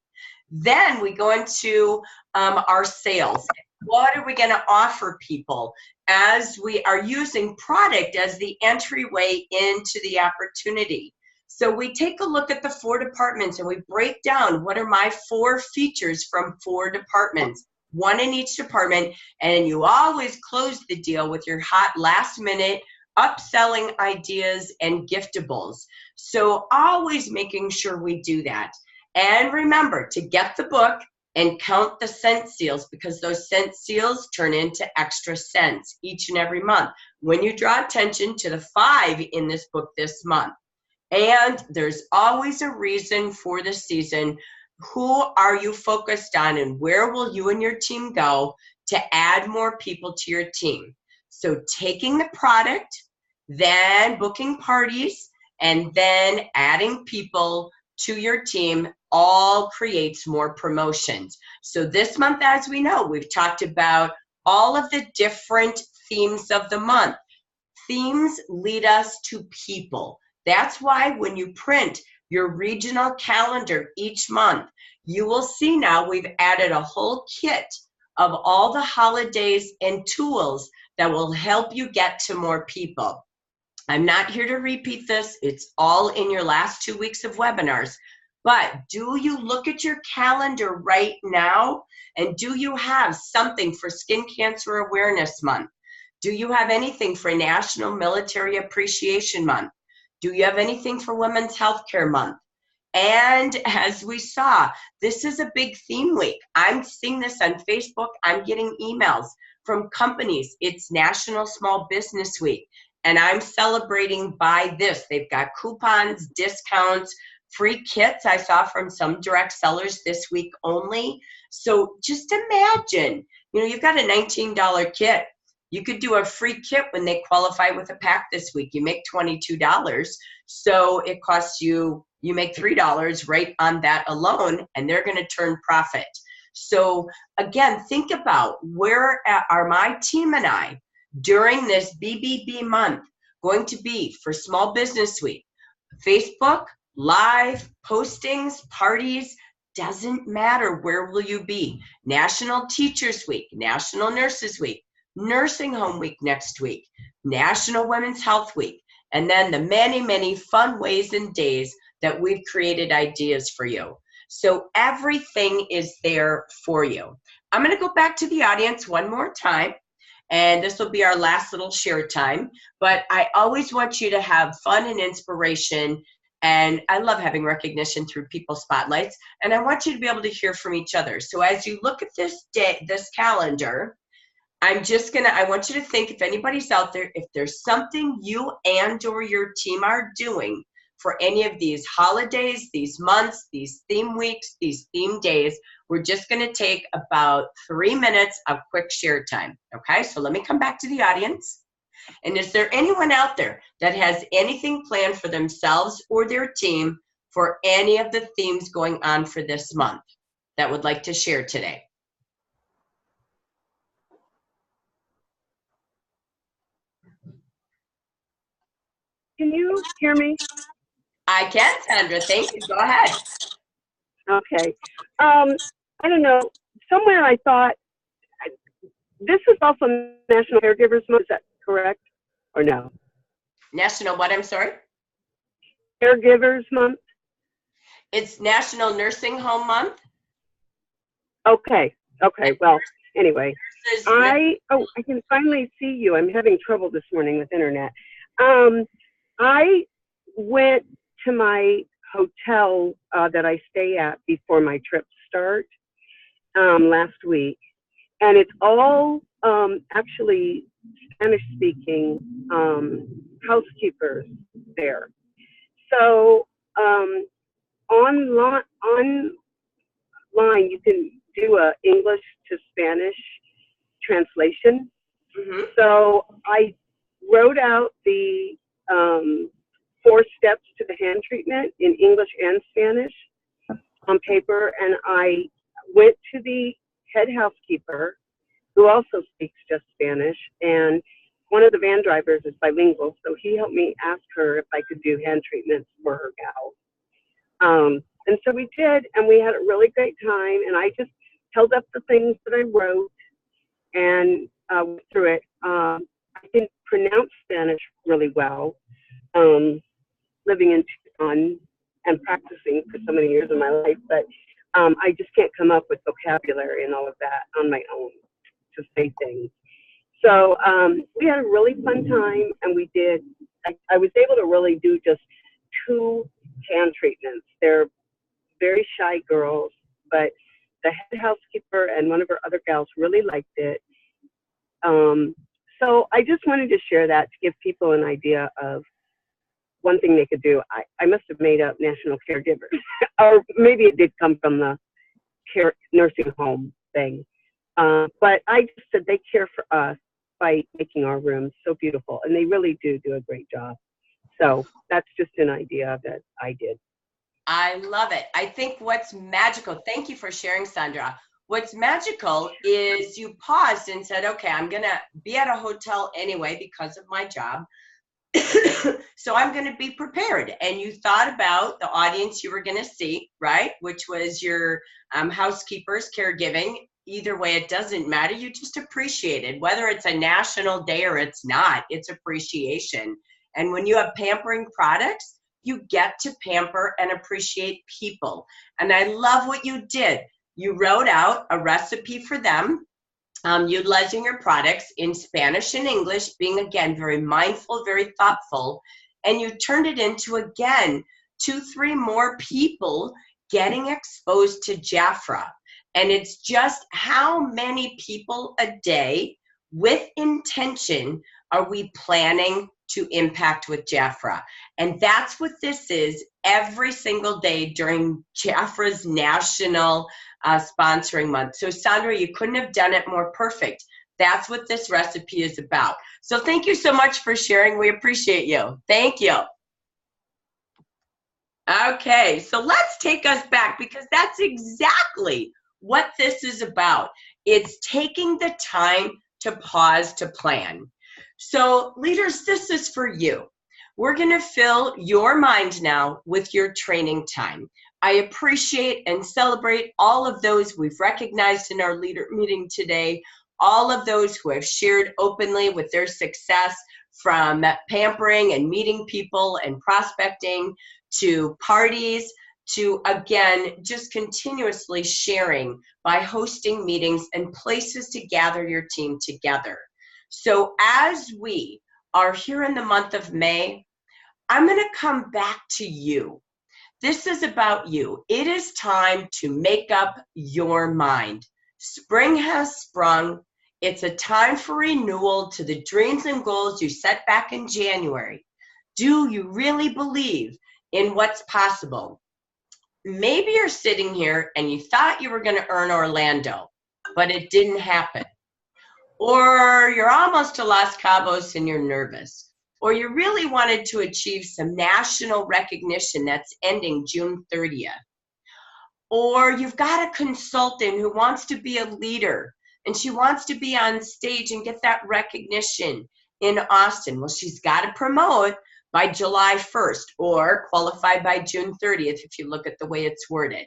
Then we go into our sales. What are we going to offer people as we are using product as the entryway into the opportunity? So we take a look at the 4 departments and we break down, what are my 4 features from 4 departments, 1 in each department, and you always close the deal with your hot last minute upselling ideas and giftables. So always making sure we do that. And remember to get the book and count the cent seals, because those cent seals turn into extra cents each and every month when you draw attention to the 5 in this book this month. And there's always a reason for the season. Who are you focused on, and where will you and your team go to add more people to your team? So taking the product, then booking parties, and then adding people to your team all creates more promotions. So this month, as we know, we've talked about all of the different themes of the month. Themes lead us to people. That's why when you print your regional calendar each month, you will see now we've added a whole kit of all the holidays and tools that will help you get to more people. I'm not here to repeat this. It's all in your last 2 weeks of webinars. But do you look at your calendar right now? And do you have something for Skin Cancer Awareness Month? Do you have anything for National Military Appreciation Month? Do you have anything for Women's Healthcare Month? And as we saw, this is a big theme week. I'm seeing this on Facebook. I'm getting emails from companies. It's National Small Business Week. And I'm celebrating by this. They've got coupons, discounts, free kits I saw from some direct sellers this week only. So just imagine, you've got a $19 kit. You could do a free kit when they qualify with a pack this week. You make $22. So it costs you make $3 right on that alone, and they're going to turn profit. So again, think about, where are my team and I during this BBB month going to be for Small Business Week? Facebook, live, postings, parties, doesn't matter. Where will you be? National Teachers Week, National Nurses Week, Nursing Home Week next week, National Women's Health Week, and then the many, many fun ways and days that we've created ideas for you. So everything is there for you. I'm going to go back to the audience one more time. And this will be our last little share time. But I always want you to have fun and inspiration. And I love having recognition through People Spotlights. And I want you to be able to hear from each other. So as you look at this calendar, I want you to think, if anybody's out there, if there's something you and or your team are doing for any of these holidays, these months, these theme weeks, these theme days, we're just going to take about 3 minutes of quick share time. Okay, so let me come back to the audience. And is there anyone out there that has anything planned for themselves or their team for any of the themes going on for this month that would like to share today? Can you hear me? I can, Sandra. Thank you. Go ahead. Okay. I don't know. Somewhere I thought this is also National Caregivers Month. Is that correct or no? National what? I'm sorry? Caregivers Month. It's National Nursing Home Month. Okay. Okay. Well, anyway, This is- I can finally see you. I'm having trouble this morning with internet. I went to my hotel that I stay at before my trips start last week, and it's all actually Spanish-speaking housekeepers there. So online you can do a English to Spanish translation. Mhm. So I wrote out the 4 steps to the hand treatment in English and Spanish on paper, and I went to the head housekeeper, who also speaks just Spanish, and one of the van drivers is bilingual, so he helped me ask her if I could do hand treatments for her gals. And so we did, and we had a really great time, and I just held up the things that I wrote and went through it. I didn't pronounce Spanish really well, living in Tucson and practicing for so many years of my life, but I just can't come up with vocabulary and all of that on my own to say things. So we had a really fun time, and I was able to really do just 2 hand treatments. They're very shy girls, but the head housekeeper and one of her other gals really liked it. So I just wanted to share that to give people an idea of one thing they could do. I must have made up National Caregivers, or maybe it did come from the nursing home thing. But I just said they care for us by making our rooms so beautiful, and they really do a great job. So that's just an idea that I did. I love it. I think what's magical, thank you for sharing, Sandra. What's magical is you paused and said, okay, I'm going to be at a hotel anyway because of my job. So I'm going to be prepared. And you thought about the audience you were going to see, right? Which was your housekeepers, caregiving. Either way, it doesn't matter. You just appreciated, whether it's a national day or it's not, it's appreciation. And when you have pampering products, you get to pamper and appreciate people. And I love what you did. You wrote out a recipe for them, utilizing your products in Spanish and English, being, again, very mindful, very thoughtful. And you turned it into, again, 2-3 more people getting exposed to Jafra. And it's just how many people a day with intention are we planning to impact with Jafra? And that's what this is every single day during Jafra's National Sponsoring Month. So Sandra, you couldn't have done it more perfect. That's what this recipe is about. So thank you so much for sharing. We appreciate you. Thank you. Okay, so let's take us back, because that's exactly what this is about. It's taking the time to pause to plan. So leaders, this is for you. We're going to fill your mind now with your training time. I appreciate and celebrate all of those we've recognized in our leader meeting today, all of those who have shared openly with their success, from pampering and meeting people and prospecting to parties to, again, just continuously sharing by hosting meetings and places to gather your team together. So as we are here in the month of May, I'm going to come back to you. This is about you. It is time to make up your mind. Spring has sprung. It's a time for renewal to the dreams and goals you set back in January. Do you really believe in what's possible? Maybe you're sitting here and you thought you were going to earn Orlando, but it didn't happen. Or you're almost to Los Cabos and you're nervous. Or you really wanted to achieve some national recognition that's ending June 30th. Or you've got a consultant who wants to be a leader and she wants to be on stage and get that recognition in Austin. Well, she's got to promote by July 1st or qualify by June 30th if you look at the way it's worded.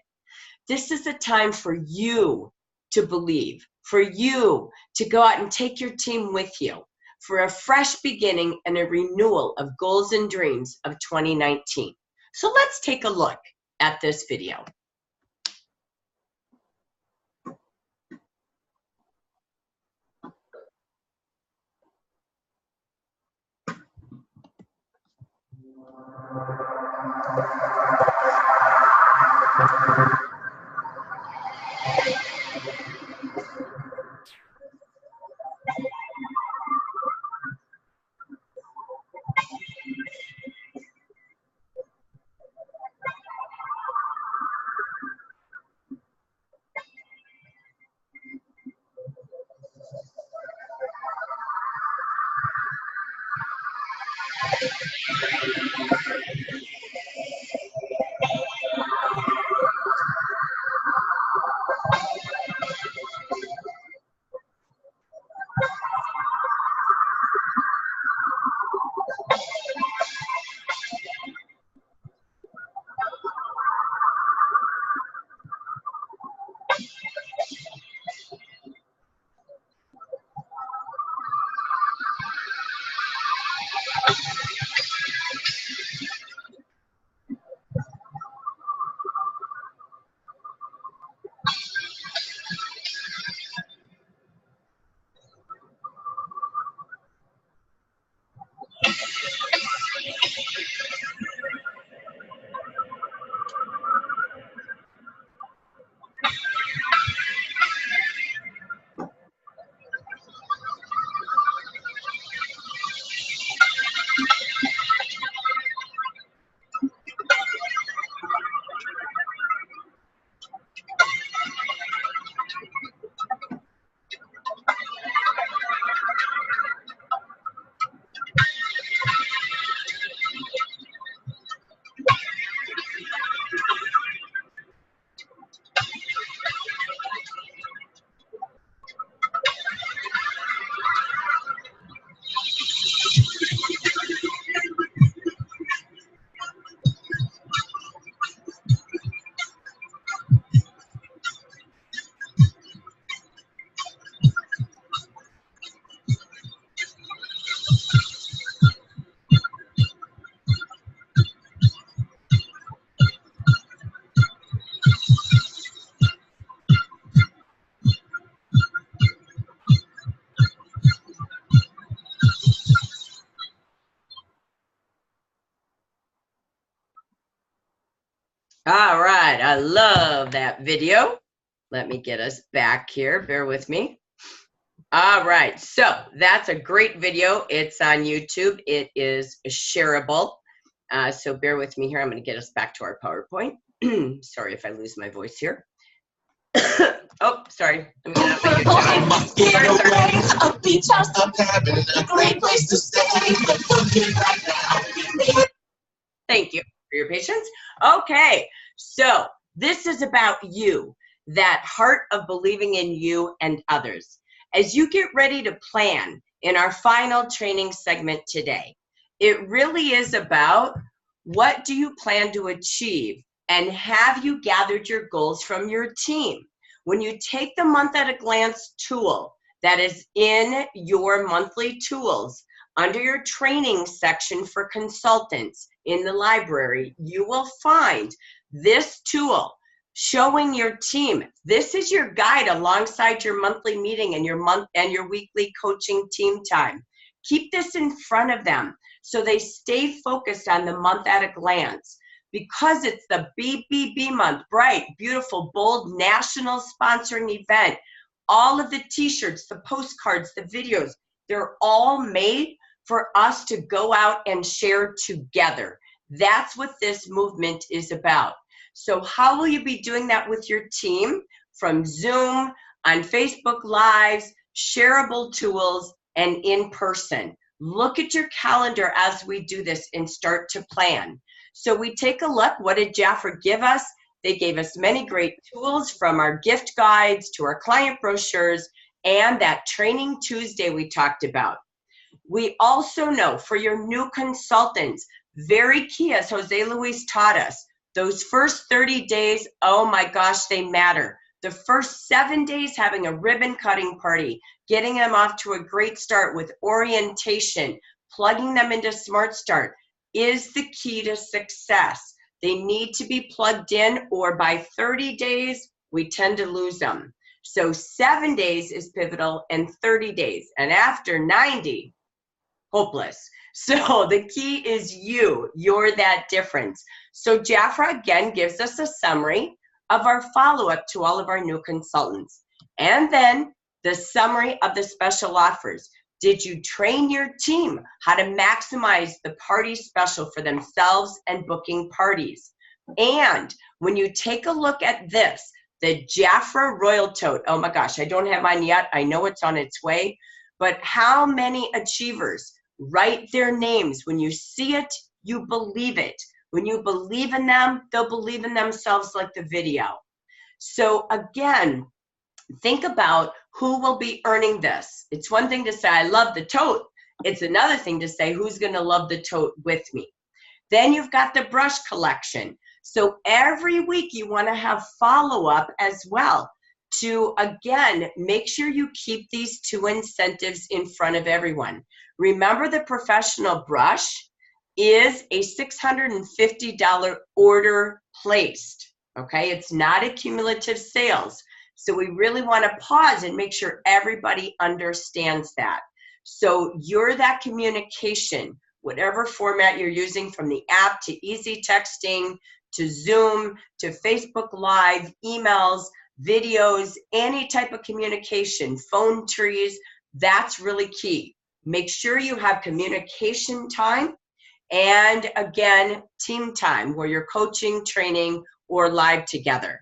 This is a time for you to believe, for you to go out and take your team with you for a fresh beginning and a renewal of goals and dreams of 2019. So let's take a look at this video. All right, I love that video. Let me get us back here, bear with me. All right, so that's a great video. It's on YouTube. It is shareable. So bear with me here. I'm gonna get us back to our PowerPoint. Sorry if I lose my voice here. Oh, sorry. I'm gonna have to Thank you for your patience. Okay, so this is about you, that heart of believing in you and others. As you get ready to plan in our final training segment today, it really is about what do you plan to achieve and have you gathered your goals from your team? When you take the month at a glance tool that is in your monthly tools, under your training section for consultants in the library, you will find this tool showing your team. This is your guide alongside your monthly meeting and your weekly coaching team time. Keep this in front of them so they stay focused on the month at a glance. Because it's the BBB month, bright, beautiful, bold, national sponsoring event. All of the t-shirts, the postcards, the videos, they're all made for us to go out and share together. That's what this movement is about. So how will you be doing that with your team? From Zoom, on Facebook Lives, shareable tools, and in person. Look at your calendar as we do this and start to plan. So we take a look. What did Jafra give us? They gave us many great tools, from our gift guides to our client brochures and that Training Tuesday we talked about. We also know for your new consultants, very key, as Jose Luis taught us, those first 30 days, oh my gosh, they matter. The first 7 days, having a ribbon cutting party, getting them off to a great start with orientation, plugging them into Smart Start is the key to success. They need to be plugged in, or by 30 days, we tend to lose them. So 7 days is pivotal and 30 days. And after 90, hopeless. So the key is you're that difference. So Jafra again gives us a summary of our follow-up to all of our new consultants. And then the summary of the special offers. Did you train your team how to maximize the party special for themselves and booking parties? And when you take a look at this, the Jafra Royal Tote, oh my gosh, I don't have mine yet. I know it's on its way. But how many achievers write their names? When you see it, you believe it. When you believe in them, they'll believe in themselves, like the video. So again, think about who will be earning this. It's one thing to say, I love the tote. It's another thing to say, who's going to love the tote with me? Then you've got the brush collection. So every week you want to have follow-up as well to, again, make sure you keep these two incentives in front of everyone. Remember, the professional brush is a $650 order placed, okay? It's not a cumulative sales. So we really want to pause and make sure everybody understands that. So you're that communication, whatever format you're using, from the app to easy texting, to Zoom, to Facebook Live, emails, videos, any type of communication, phone trees, that's really key. Make sure you have communication time and, again, team time where you're coaching, training, or live together.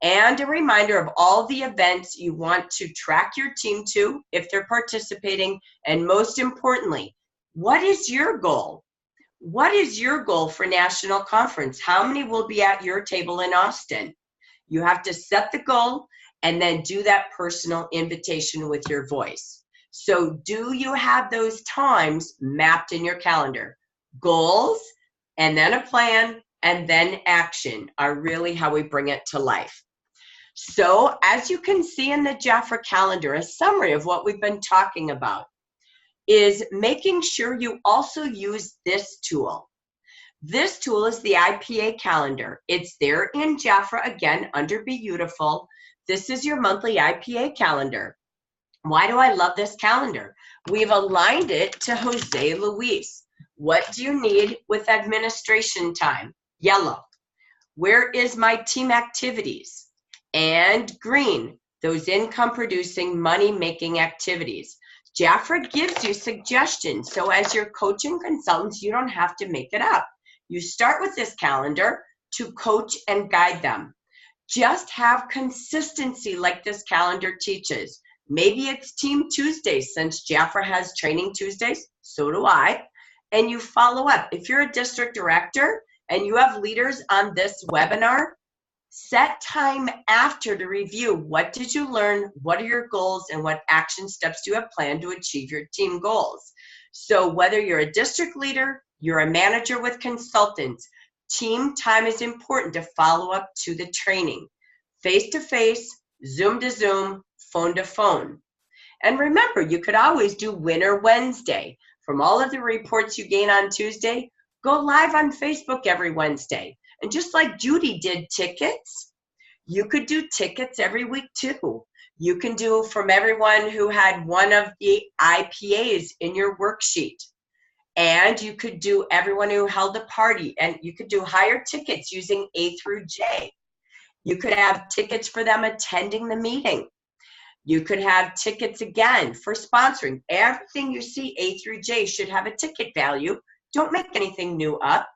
And a reminder of all the events you want to track your team to if they're participating. And most importantly, what is your goal? What is your goal for national conference? How many will be at your table in Austin? You have to set the goal and then do that personal invitation with your voice. So do you have those times mapped in your calendar? Goals, and then a plan, and then action are really how we bring it to life. So as you can see in the Jafra calendar, a summary of what we've been talking about is making sure you also use this tool. This tool is the IPA calendar. It's there in Jafra, again, under Beautiful. This is your monthly IPA calendar. Why do I love this calendar? We've aligned it to Jose Luis. What do you need with administration time? Yellow. Where is my team activities? And green, those income producing, money making activities. Jafra gives you suggestions. So as your coaching consultants, you don't have to make it up. You start with this calendar to coach and guide them. Just have consistency like this calendar teaches. Maybe it's Team Tuesdays, since Jafra has Training Tuesdays, so do I. And you follow up. If you're a district director and you have leaders on this webinar, set time after to review. What did you learn? What are your goals? And what action steps do you have planned to achieve your team goals? So whether you're a district leader, you're a manager with consultants, team time is important to follow up to the training. Face-to-face, Zoom to Zoom, phone to phone. And remember, you could always do Winter Wednesday. From all of the reports you gain on Tuesday, go live on Facebook every Wednesday. And just like Judy did tickets, You could do tickets every week too. You can do from everyone who had one of the IPAs in your worksheet. And you could do everyone who held a party, and you could do higher tickets using A through J. You could have tickets for them attending the meeting. You could have tickets again for sponsoring. Everything you see A through J should have a ticket value. Don't make anything new up,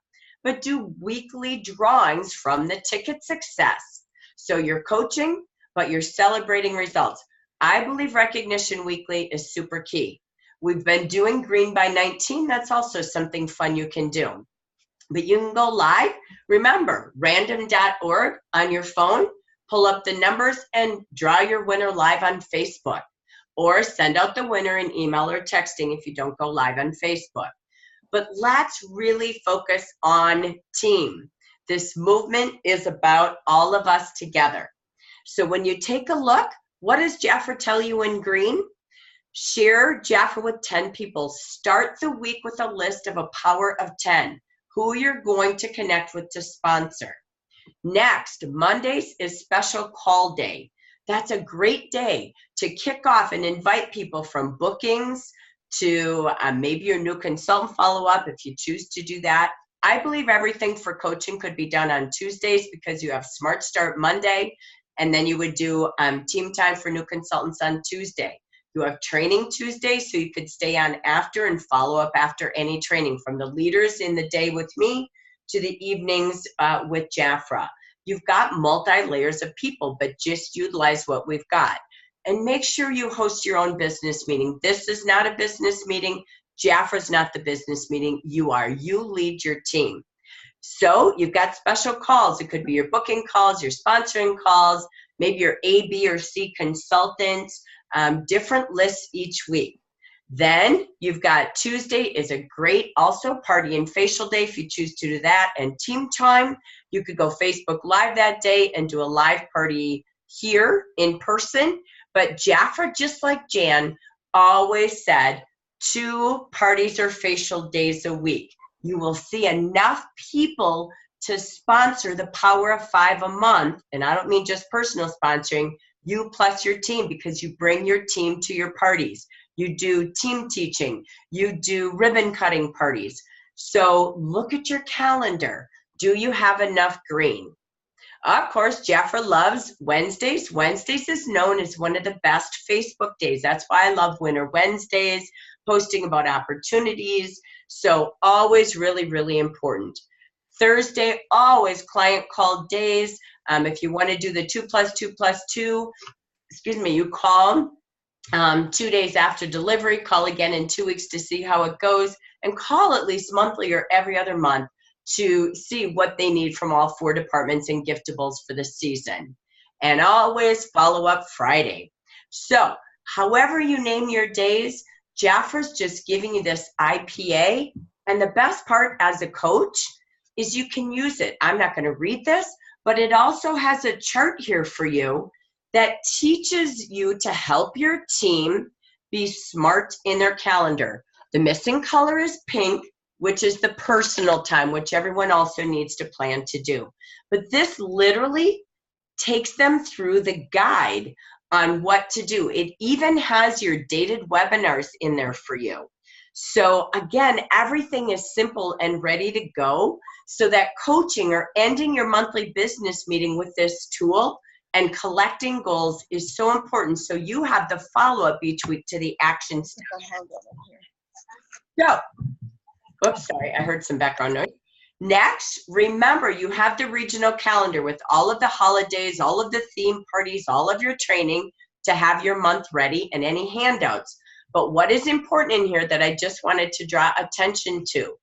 but do weekly drawings from the ticket success. So you're coaching, but you're celebrating results. I believe recognition weekly is super key. We've been doing Green by 19. That's also something fun you can do. But you can go live. Remember, random.org on your phone, pull up the numbers and draw your winner live on Facebook. Or send out the winner in email or texting if you don't go live on Facebook. But let's really focus on team. This movement is about all of us together. So when you take a look, what does Jafra tell you in green? Share Jafra with 10 people. Start the week with a list of a power of 10, who you're going to connect with to sponsor. Next, Mondays is special call day. That's a great day to kick off and invite people from bookings to maybe your new consultant follow-up if you choose to do that. I believe everything for coaching could be done on Tuesdays because you have Smart Start Monday, and then you would do team time for new consultants on Tuesday. You have training Tuesday, so you could stay on after and follow up after any training, from the leaders in the day with me to the evenings with Jafra. You've got multi-layers of people, but just utilize what we've got. And make sure you host your own business meeting. This is not a business meeting. Jafra's not the business meeting. You are. You lead your team. So you've got special calls. It could be your booking calls, your sponsoring calls, maybe your A, B, or C consultants, different lists each week. Then you've got Tuesday is a great also party and facial day if you choose to do that, and team time. You could go Facebook Live that day and do a live party here in person. But Jafra, just like Jan, always said 2 parties or facial days a week. You will see enough people to sponsor the power of 5 a month. And I don't mean just personal sponsoring, you plus your team, because you bring your team to your parties. You do team teaching. You do ribbon cutting parties. So look at your calendar. Do you have enough green? Of course, Jafra loves Wednesdays. Wednesdays is known as one of the best Facebook days. That's why I love Winter Wednesdays, posting about opportunities. So always really, really important. Thursday, always client call days. If you want to do the 2+2+2, you call 2 days after delivery, call again in 2 weeks to see how it goes, and call at least monthly or every other month to see what they need from all 4 departments and giftables for the season. And always follow up Friday. So however you name your days, Jafra's just giving you this IPA. And the best part as a coach is you can use it. I'm not going to read this, but it also has a chart here for you that teaches you to help your team be smart in their calendar. The missing color is pink, which is the personal time, which everyone also needs to plan to do. But this literally takes them through the guide on what to do. It even has your dated webinars in there for you. So again, everything is simple and ready to go, so that coaching or ending your monthly business meeting with this tool and collecting goals is so important. So you have the follow-up each week to the action steps. So, oops, sorry, I heard some background noise. Next, remember you have the regional calendar with all of the holidays, all of the theme parties, all of your training to have your month ready, and any handouts. But what is important in here that I just wanted to draw attention to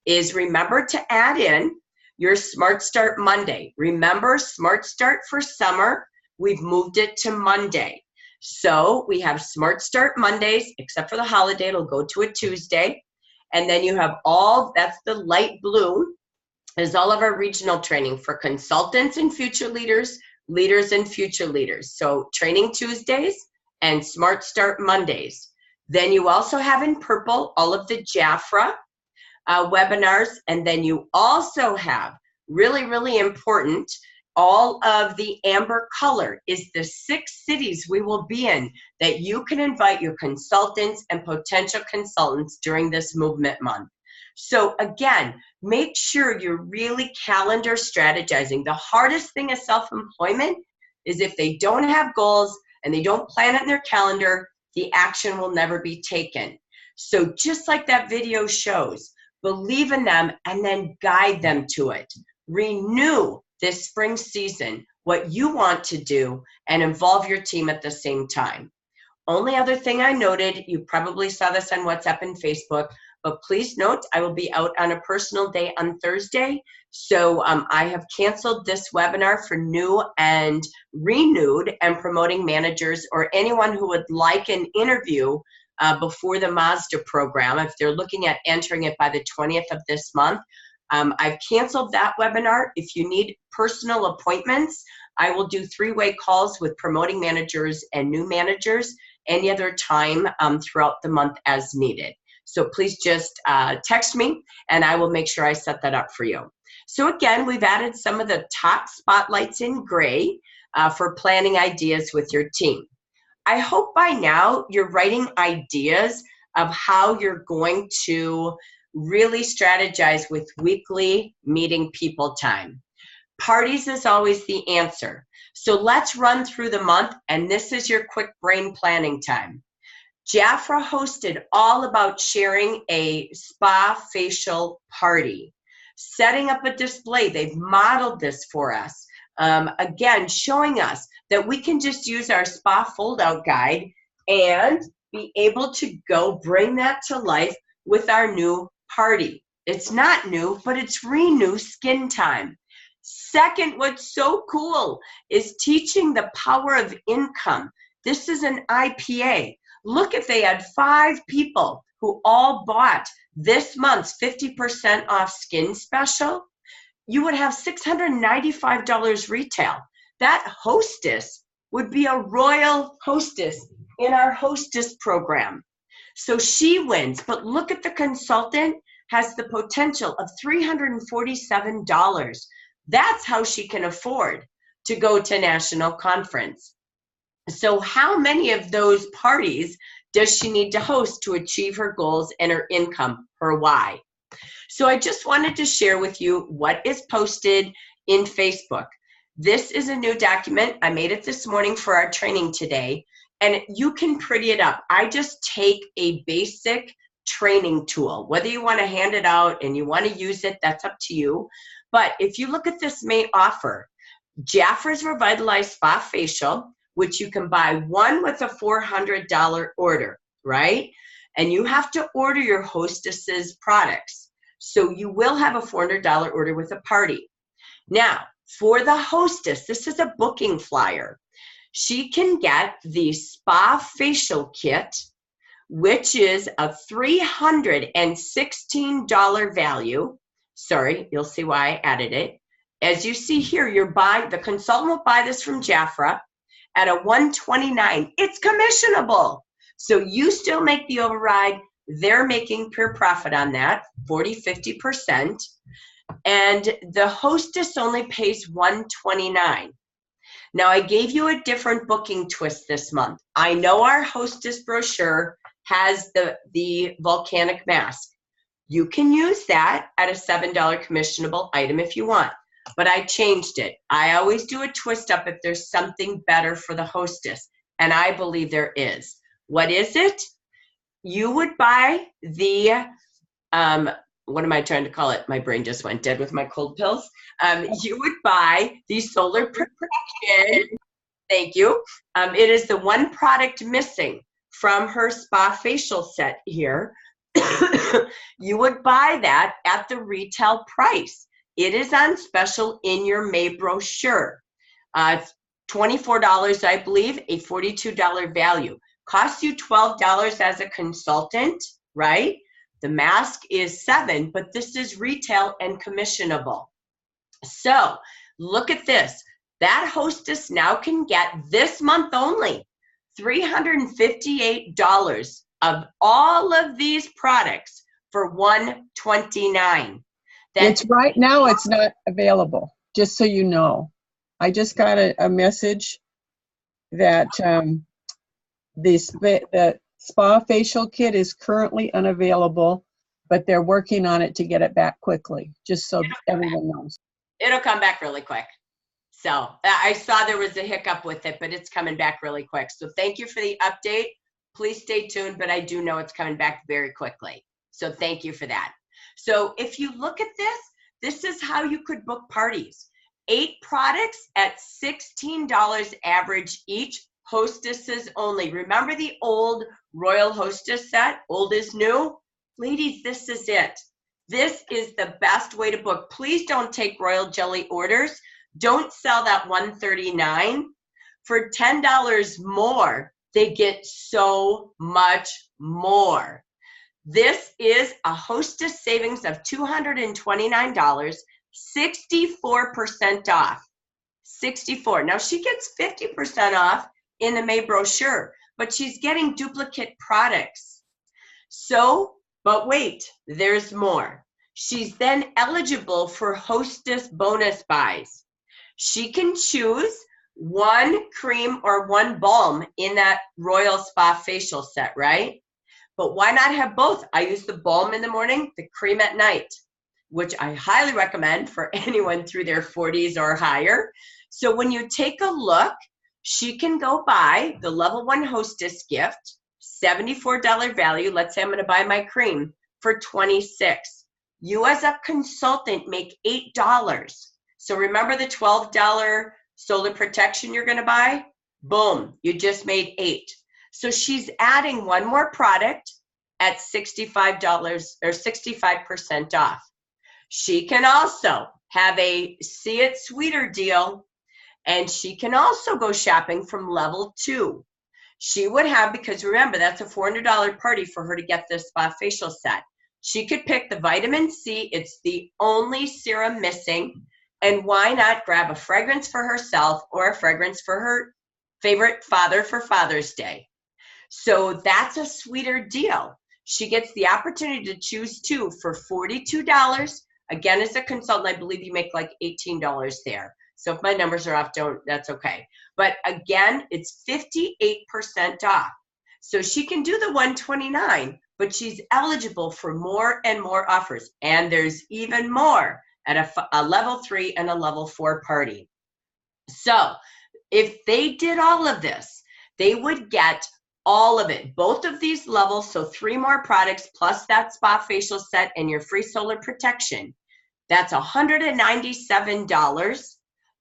is remember to add in your Smart Start Monday. Remember, Smart Start for summer, we've moved it to Monday. So we have Smart Start Mondays, except for the holiday, it'll go to a Tuesday. And then you have all, that's the light blue, is all of our regional training for consultants and future leaders, leaders and future leaders. So training Tuesdays and Smart Start Mondays. Then you also have in purple all of the Jafra webinars. And then you also have, really, really important, all of the amber color is the 6 cities we will be in that you can invite your consultants and potential consultants during this movement month. So again, make sure you're really calendar strategizing. The hardest thing is self-employment is if they don't have goals and they don't plan it in their calendar, the action will never be taken. So just like that video shows, believe in them and then guide them to it. Renew this spring season what you want to do and involve your team at the same time. Only other thing I noted, you probably saw this on WhatsApp and Facebook, but please note I will be out on a personal day on Thursday. So I have canceled this webinar for new and renewed and promoting managers or anyone who would like an interview before the Mazda program. If they're looking at entering it by the 20th of this month, I've canceled that webinar. If you need personal appointments, I will do 3-way calls with promoting managers and new managers any other time throughout the month as needed. So please just text me and I will make sure I set that up for you. So again, we've added some of the top spotlights in gray for planning ideas with your team. I hope by now you're writing ideas of how you're going to really strategize with weekly meeting people time. Parties is always the answer. So let's run through the month, and this is your quick brain planning time. Jafra hosted all about sharing a spa facial party, setting up a display. They've modeled this for us. Again, showing us that we can just use our spa fold-out guide and be able to go bring that to life with our new party. It's not new, but it's renew skin time. Second, what's so cool is teaching the power of income. This is an IPA. Look, if they had 5 people who all bought this month's 50% off skin special, you would have $695 retail. That hostess would be a royal hostess in our hostess program. So she wins, but look at the consultant has the potential of $347. That's how she can afford to go to national conference. So how many of those parties does she need to host to achieve her goals and her income, her why? So I just wanted to share with you what is posted in Facebook. This is a new document. I made it this morning for our training today, and you can pretty it up. I just take a basic training tool. Whether you want to hand it out and you want to use it, that's up to you. But if you look at this May offer, Jafra's Revitalized Spa Facial, which you can buy one with a $400 order, right? And you have to order your hostess's products. So you will have a $400 order with a party. Now, for the hostess, this is a booking flyer. She can get the Spa Facial Kit, which is a $316 value. Sorry, you'll see why I added it. As you see here, the consultant will buy this from Jafra at a $129. It's commissionable. So you still make the override. They're making pure profit on that, 40–50%. And the hostess only pays $129. Now, I gave you a different booking twist this month. I know our hostess brochure has the volcanic mask. You can use that at a $7 commissionable item if you want, but I changed it. I always do a twist up if there's something better for the hostess, and I believe there is. What is it? You would buy the, what am I trying to call it? My brain just went dead with my cold pills. You would buy the Solar Protection. Thank you. It is the one product missing from her spa facial set here. You would buy that at the retail price. It is on special in your May brochure. It's $24, I believe, a $42 value. Costs you $12 as a consultant, right? The mask is $7, but this is retail and commissionable. So look at this. That hostess now can get this month only $358 of all of these products for $129. It's right now, it's not available, just so you know. I just got a message that the spa facial kit is currently unavailable, but they're working on it to get it back quickly, just so everyone knows. It'll come back really quick. So I saw there was a hiccup with it, but it's coming back really quick. So thank you for the update. Please stay tuned, but I do know it's coming back very quickly. So thank you for that. So if you look at this, this is how you could book parties. 8 products at $16 average each, hostesses only. Remember the old Royal Hostess set? Old is new? Ladies, this is it. This is the best way to book. Please don't take Royal Jelly orders. Don't sell that $139. For $10 more, they get so much more. This is a hostess savings of $229, 64% off. 64. Now she gets 50% off in the May brochure, but she's getting duplicate products. So, but wait, there's more. She's then eligible for hostess bonus buys. She can choose 1 cream or 1 balm in that Royal Spa facial set, right? But why not have both? I use the balm in the morning, the cream at night, which I highly recommend for anyone through their 40s or higher. So when you take a look, she can go buy the level 1 hostess gift, $74 value. Let's say I'm going to buy my cream for $26. You as a consultant make $8. So remember the $12 solar protection you're going to buy? Boom, you just made $8. So she's adding 1 more product at $65 or 65% off. She can also have a See It Sweeter deal, and she can also go shopping from level 2. She would have, because remember, that's a $400 party for her to get this spa facial set. She could pick the vitamin C. It's the only serum missing. And why not grab a fragrance for herself or a fragrance for her favorite father for Father's Day? So that's a sweeter deal. She gets the opportunity to choose 2 for $42. Again, as a consultant, I believe you make like $18 there. So if my numbers are off, that's okay. But again, it's 58% off. So she can do the $129, but she's eligible for more and more offers. And there's even more at a level 3 and a level 4 party. So if they did all of this, they would get all of it, both of these levels. So 3 more products plus that spa facial set and your free solar protection. That's $197,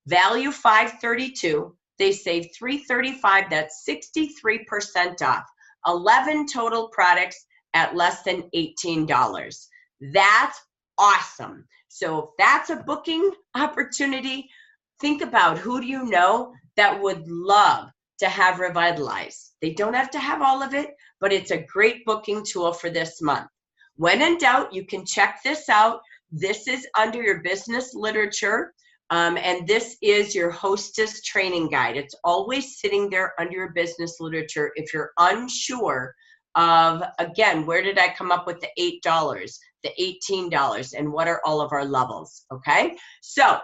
value $532. They save $335. That's 63% off. 11 total products at less than $18. That's awesome. So if that's a booking opportunity, think about who do you know that would love to have Revitalize. They don't have to have all of it, but it's a great booking tool for this month. When in doubt, you can check this out. This is under your business literature, and this is your hostess training guide. It's always sitting there under your business literature if you're unsure of, again, where did I come up with the $8, the $18, and what are all of our levels, okay? So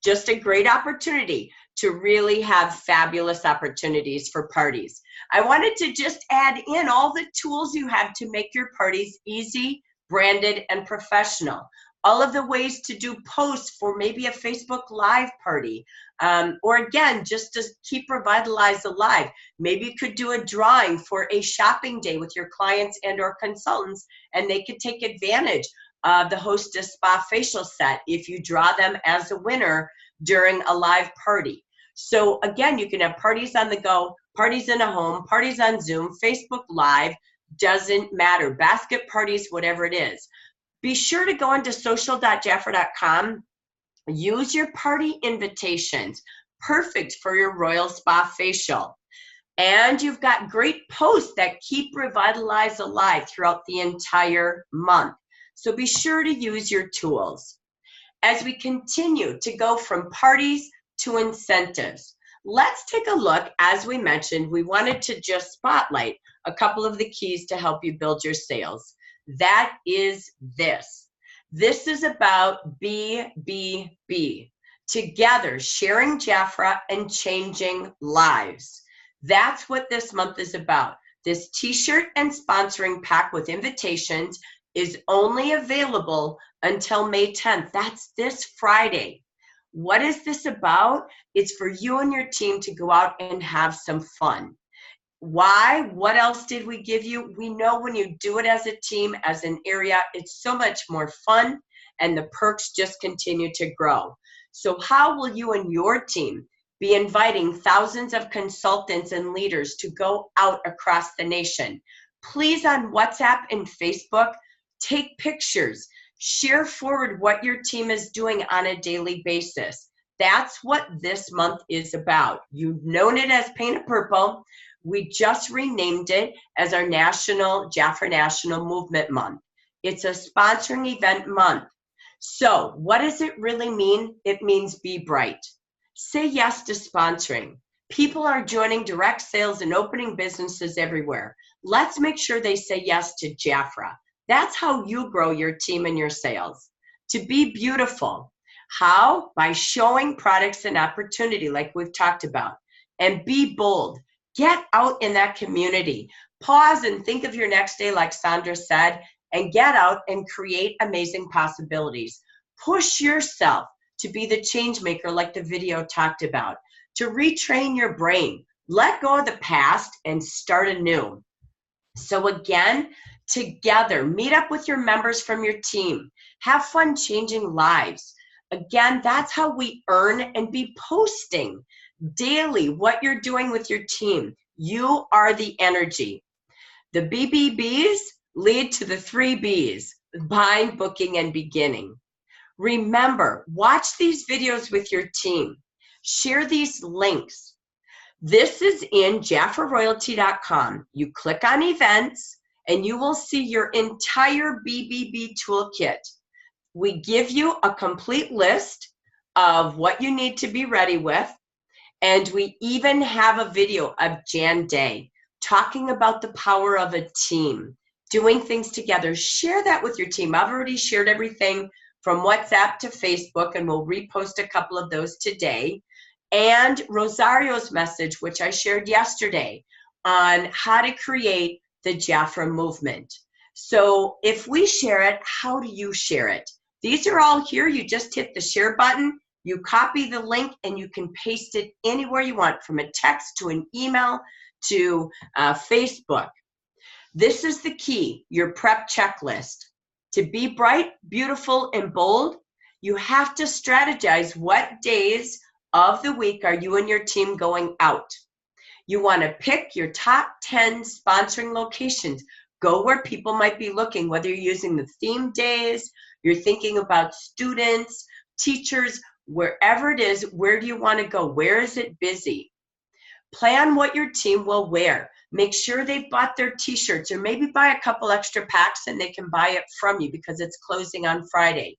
just a great opportunity to really have fabulous opportunities for parties. I wanted to just add in all the tools you have to make your parties easy, branded, and professional. All of the ways to do posts for maybe a Facebook Live party, or again, just to keep Revitalize alive. Maybe you could do a drawing for a shopping day with your clients and or consultants, and they could take advantage of the Hostess Spa facial set if you draw them as a winner during a live party. So again, you can have parties on the go, parties in a home, parties on Zoom, Facebook Live, doesn't matter. Basket parties, whatever it is. Be sure to go into social.jafra.com. Use your party invitations. Perfect for your Royal Spa facial. And you've got great posts that keep Revitalize alive throughout the entire month. So be sure to use your tools. As we continue to go from parties to incentives, let's take a look. As we mentioned, we wanted to just spotlight a couple of the keys to help you build your sales. That is this. This is about BBB. Together, sharing Jafra and changing lives. That's what this month is about. This t-shirt and sponsoring pack with invitations is only available until May 10th. That's this Friday. What is this about? It's for you and your team to go out and have some fun. Why? What else did we give you? We know when you do it as a team, as an area, it's so much more fun and the perks just continue to grow. So how will you and your team be inviting thousands of consultants and leaders to go out across the nation? Please, on WhatsApp and Facebook, take pictures, share forward what your team is doing on a daily basis. That's what this month is about. You've known it as Paint It Purple. We just renamed it as our National Jafra National Movement Month. It's a sponsoring event month. So what does it really mean? It means be bright. Say yes to sponsoring. People are joining direct sales and opening businesses everywhere. Let's make sure they say yes to Jafra. That's how you grow your team and your sales. To be beautiful. How? By showing products and opportunity like we've talked about. And be bold. Get out in that community. Pause and think of your next day like Sandra said, and get out and create amazing possibilities. Push yourself to be the change maker like the video talked about. To retrain your brain. Let go of the past and start anew. So again, together, meet up with your members from your team. Have fun changing lives. Again, that's how we earn and be posting daily what you're doing with your team. You are the energy. The BBBs lead to the 3 Bs, buying, booking, and beginning. Remember, watch these videos with your team. Share these links. This is in JafraRoyalty.com. You click on events and you will see your entire BBB toolkit. We give you a complete list of what you need to be ready with. And we even have a video of Jan Day talking about the power of a team, doing things together. Share that with your team. I've already shared everything from WhatsApp to Facebook, and we'll repost a couple of those today. And Rosario's message, which I shared yesterday, on how to create the Jafra movement. So if we share it, how do you share it? These are all here. You just hit the share button, you copy the link, and you can paste it anywhere you want, from a text to an email to Facebook. This is the key, your prep checklist. To be bright, beautiful, and bold, you have to strategize what days of the week are you and your team going out. You want to pick your top 10 sponsoring locations. Go where people might be looking, whether you're using the theme days, you're thinking about students, teachers, wherever it is, where do you want to go? Where is it busy? Plan what your team will wear. Make sure they've bought their t-shirts, or maybe buy a couple extra packs and they can buy it from you because it's closing on Friday.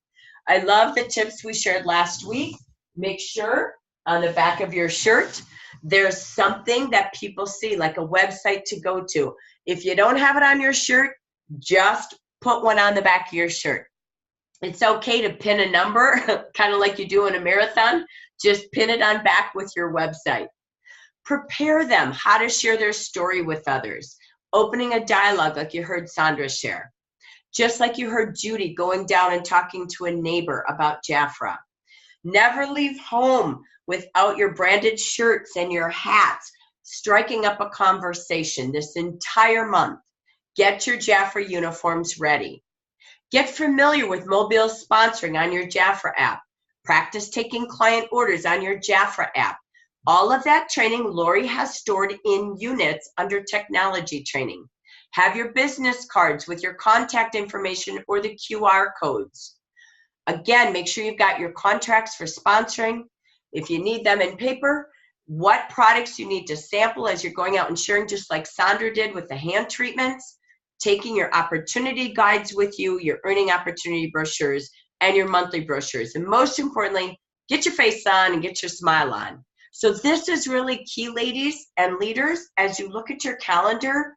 I love the tips we shared last week. Make sure on the back of your shirt, there's something that people see, like a website to go to. If you don't have it on your shirt, just put one on the back of your shirt. It's okay to pin a number, kind of like you do in a marathon. Just pin it on back with your website. Prepare them how to share their story with others. Opening a dialogue like you heard Sandra share. Just like you heard Judy going down and talking to a neighbor about Jafra. Never leave home without your branded shirts and your hats, striking up a conversation this entire month. Get your Jafra uniforms ready. Get familiar with mobile sponsoring on your Jafra app. Practice taking client orders on your Jafra app. All of that training Lori has stored in units under technology training. Have your business cards with your contact information or the QR codes. Again, make sure you've got your contracts for sponsoring. If you need them in paper, what products you need to sample as you're going out and sharing, just like Sandra did with the hand treatments, taking your opportunity guides with you, your earning opportunity brochures, and your monthly brochures. And most importantly, get your face on and get your smile on. So this is really key, ladies and leaders, as you look at your calendar.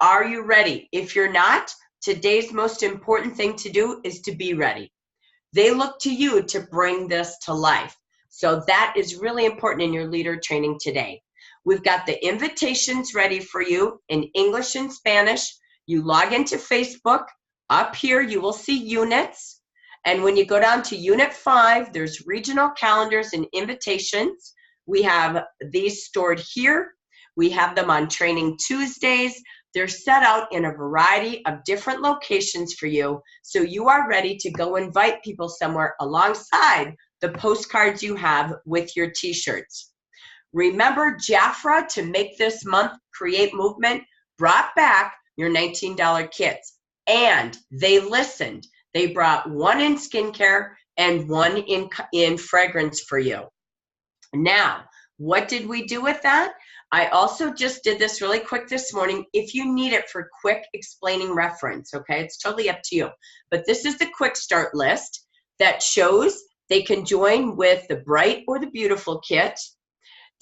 Are you ready? If you're not, today's most important thing to do is to be ready. They look to you to bring this to life. So that is really important in your leader training today. We've got the invitations ready for you in English and Spanish. You log into Facebook. Up here, you will see units. And when you go down to Unit 5, there's regional calendars and invitations. We have these stored here. We have them on Training Tuesdays. They're set out in a variety of different locations for you, so you are ready to go invite people somewhere alongside the postcards you have with your t-shirts. Remember, Jafra, to make this month Create Movement, brought back your $19 kits, and they listened. They brought one in skincare and one in fragrance for you. Now, what did we do with that? I also just did this really quick this morning. If you need it for quick explaining reference, okay, it's totally up to you. But this is the quick start list that shows they can join with the Bright or the Beautiful kit.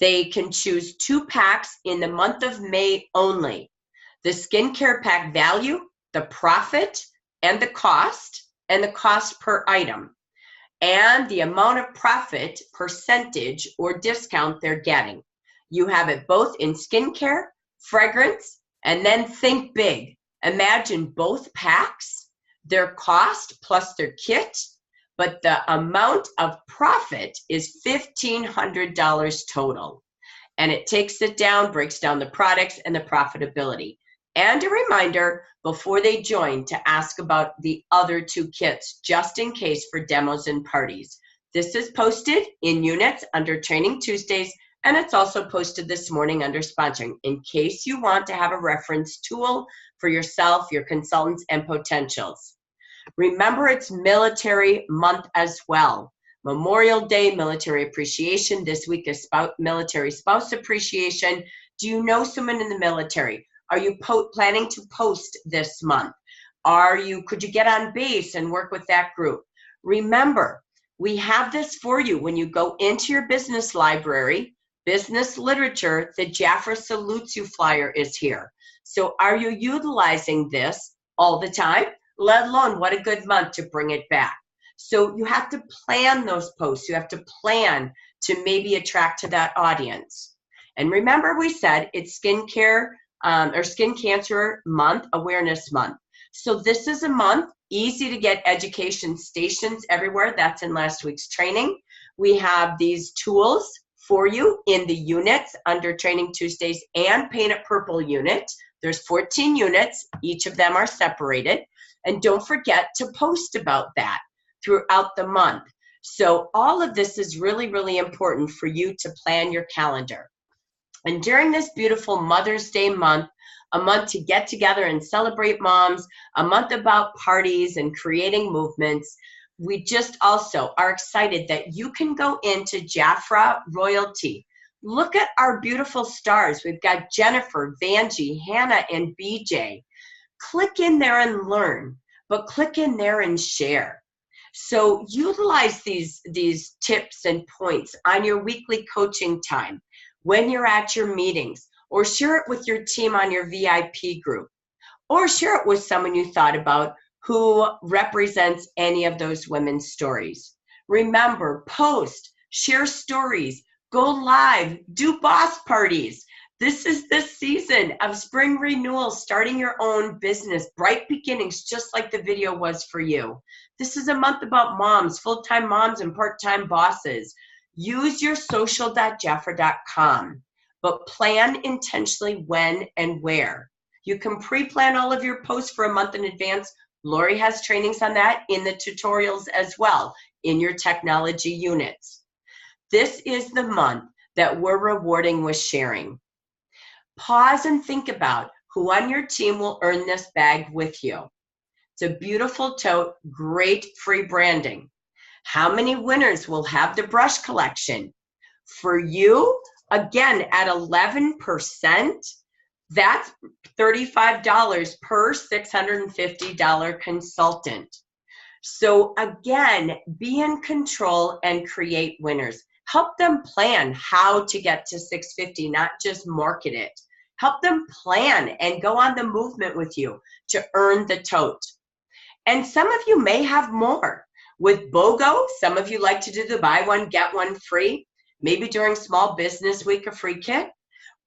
They can choose 2 packs in the month of May only. The skincare pack value, the profit, and the cost per item, and the amount of profit percentage or discount they're getting. You have it both in skincare, fragrance, and then think big. Imagine both packs, their cost plus their kit, but the amount of profit is $1,500 total. And it takes it down, breaks down the products and the profitability. And a reminder before they join to ask about the other 2 kits, just in case for demos and parties. This is posted in units under Training Tuesdays, and it's also posted this morning under sponsoring, in case you want to have a reference tool for yourself, your consultants, and potentials. Remember, it's Military Month as well. Memorial Day, Military Appreciation. This week is Military Spouse Appreciation. Do you know someone in the military? Are you planning to post this month? Could you get on base and work with that group? Remember, we have this for you when you go into your business library, business literature, the Jafra Salutes You flyer is here. So are you utilizing this all the time? Let alone, what a good month to bring it back. So you have to plan those posts. You have to plan to maybe attract to that audience. And remember, we said it's skincare or Skin Cancer Month, Awareness Month. So this is a month, easy to get education stations everywhere. That's in last week's training. We have these tools for you in the units under Training Tuesdays and Paint It Purple unit. There's 14 units. Each of them are separated. And don't forget to post about that throughout the month. So all of this is really, really important for you to plan your calendar. And during this beautiful Mother's Day month, a month to get together and celebrate moms, a month about parties and creating movements, we just also are excited that you can go into Jafra Royalty. Look at our beautiful stars. We've got Jennifer, Vanjie, Hannah, and BJ. Click in there and learn, but click in there and share. So utilize these tips and points on your weekly coaching time, when you're at your meetings, or share it with your team on your VIP group, or share it with someone you thought about who represents any of those women's stories. Remember, post, share stories, go live, do boss parties. This is the season of spring renewal, starting your own business, bright beginnings, just like the video was for you. This is a month about moms, full-time moms and part-time bosses. Use your social.jafra.com, but plan intentionally when and where. You can pre-plan all of your posts for a month in advance. Lori has trainings on that in the tutorials as well in your technology units. This is the month that we're rewarding with sharing. Pause and think about who on your team will earn this bag with you. It's a beautiful tote, great free branding. How many winners will have the brush collection? For you, again, at 11%, that's $35 per $650 consultant. So again, be in control and create winners. Help them plan how to get to $650, not just market it. Help them plan and go on the movement with you to earn the tote. And some of you may have more. With BOGO, some of you like to do the buy one, get one free, maybe during Small Business Week, a free kit,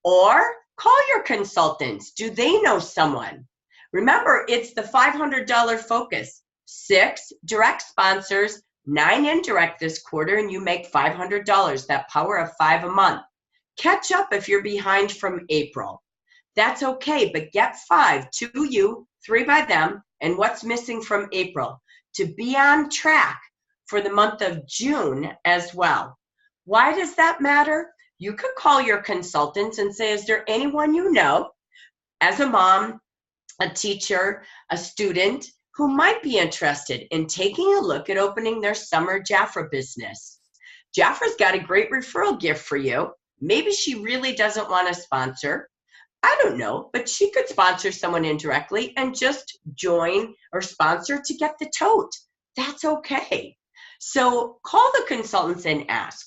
or call your consultants. Do they know someone? Remember, it's the $500 focus. 6 direct sponsors, 9 indirect this quarter, and you make $500, that power of 5 a month. Catch up if you're behind from April. That's okay, but get 5, 2 you, 3 by them, and what's missing from April to be on track for the month of June as well. Why does that matter? You could call your consultants and say, is there anyone you know, as a mom, a teacher, a student, who might be interested in taking a look at opening their summer Jafra business? Jafra's got a great referral gift for you. Maybe she really doesn't want to sponsor. I don't know, but she could sponsor someone indirectly and just join or sponsor to get the tote. That's okay. So call the consultants and ask.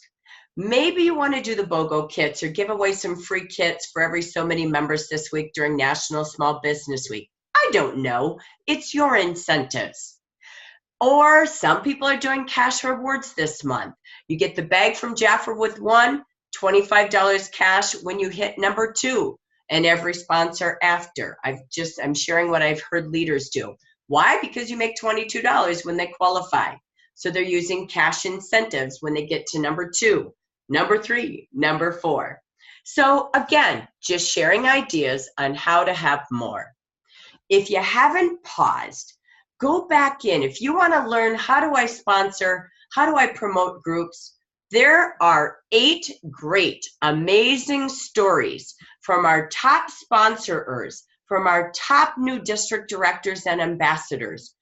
Maybe you want to do the BOGO kits or give away some free kits for every so many members this week during National Small Business Week. I don't know. It's your incentives. Or some people are doing cash rewards this month. You get the bag from Jafra with one, $25 cash when you hit number 2. And every sponsor after. I'm sharing what I've heard leaders do. Why? Because you make $22 when they qualify. So they're using cash incentives when they get to number 2, number 3, number 4. So again, just sharing ideas on how to have more. If you haven't paused, go back in. If you want to learn how do I sponsor, how do I promote groups, there are 8 great, amazing stories from our top sponsorers, from our top new district directors and ambassadors.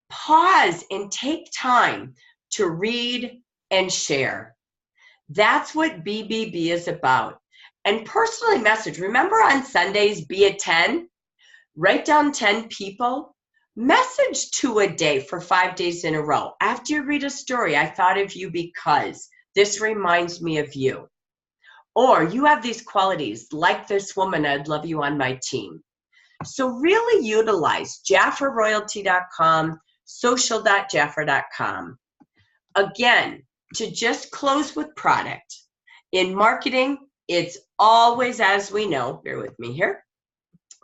Pause and take time to read and share. That's what BBB is about. And personally message, remember on Sundays, be a 10? Write down 10 people. Message 2 a day for 5 days in a row. After you read a story, I thought of you because this reminds me of you. Or you have these qualities, like this woman, I'd love you on my team. So really utilize JafraRoyalty.com, social.jafra.com. Again, to just close with product. In marketing, it's always, as we know, bear with me here,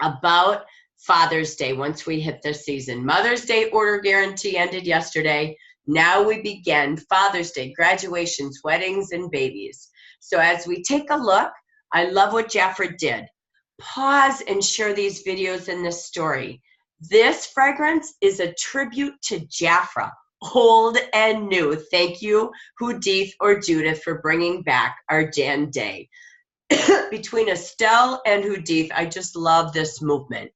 about Father's Day once we hit this season. Mother's Day order guarantee ended yesterday. Now we begin Father's Day, graduations, weddings, and babies. So as we take a look, I love what Jafra did. Pause and share these videos in this story. This fragrance is a tribute to Jafra, old and new. Thank you, Hudith or Judith, for bringing back our Jan Day. Between Estelle and Hudith, I just love this movement.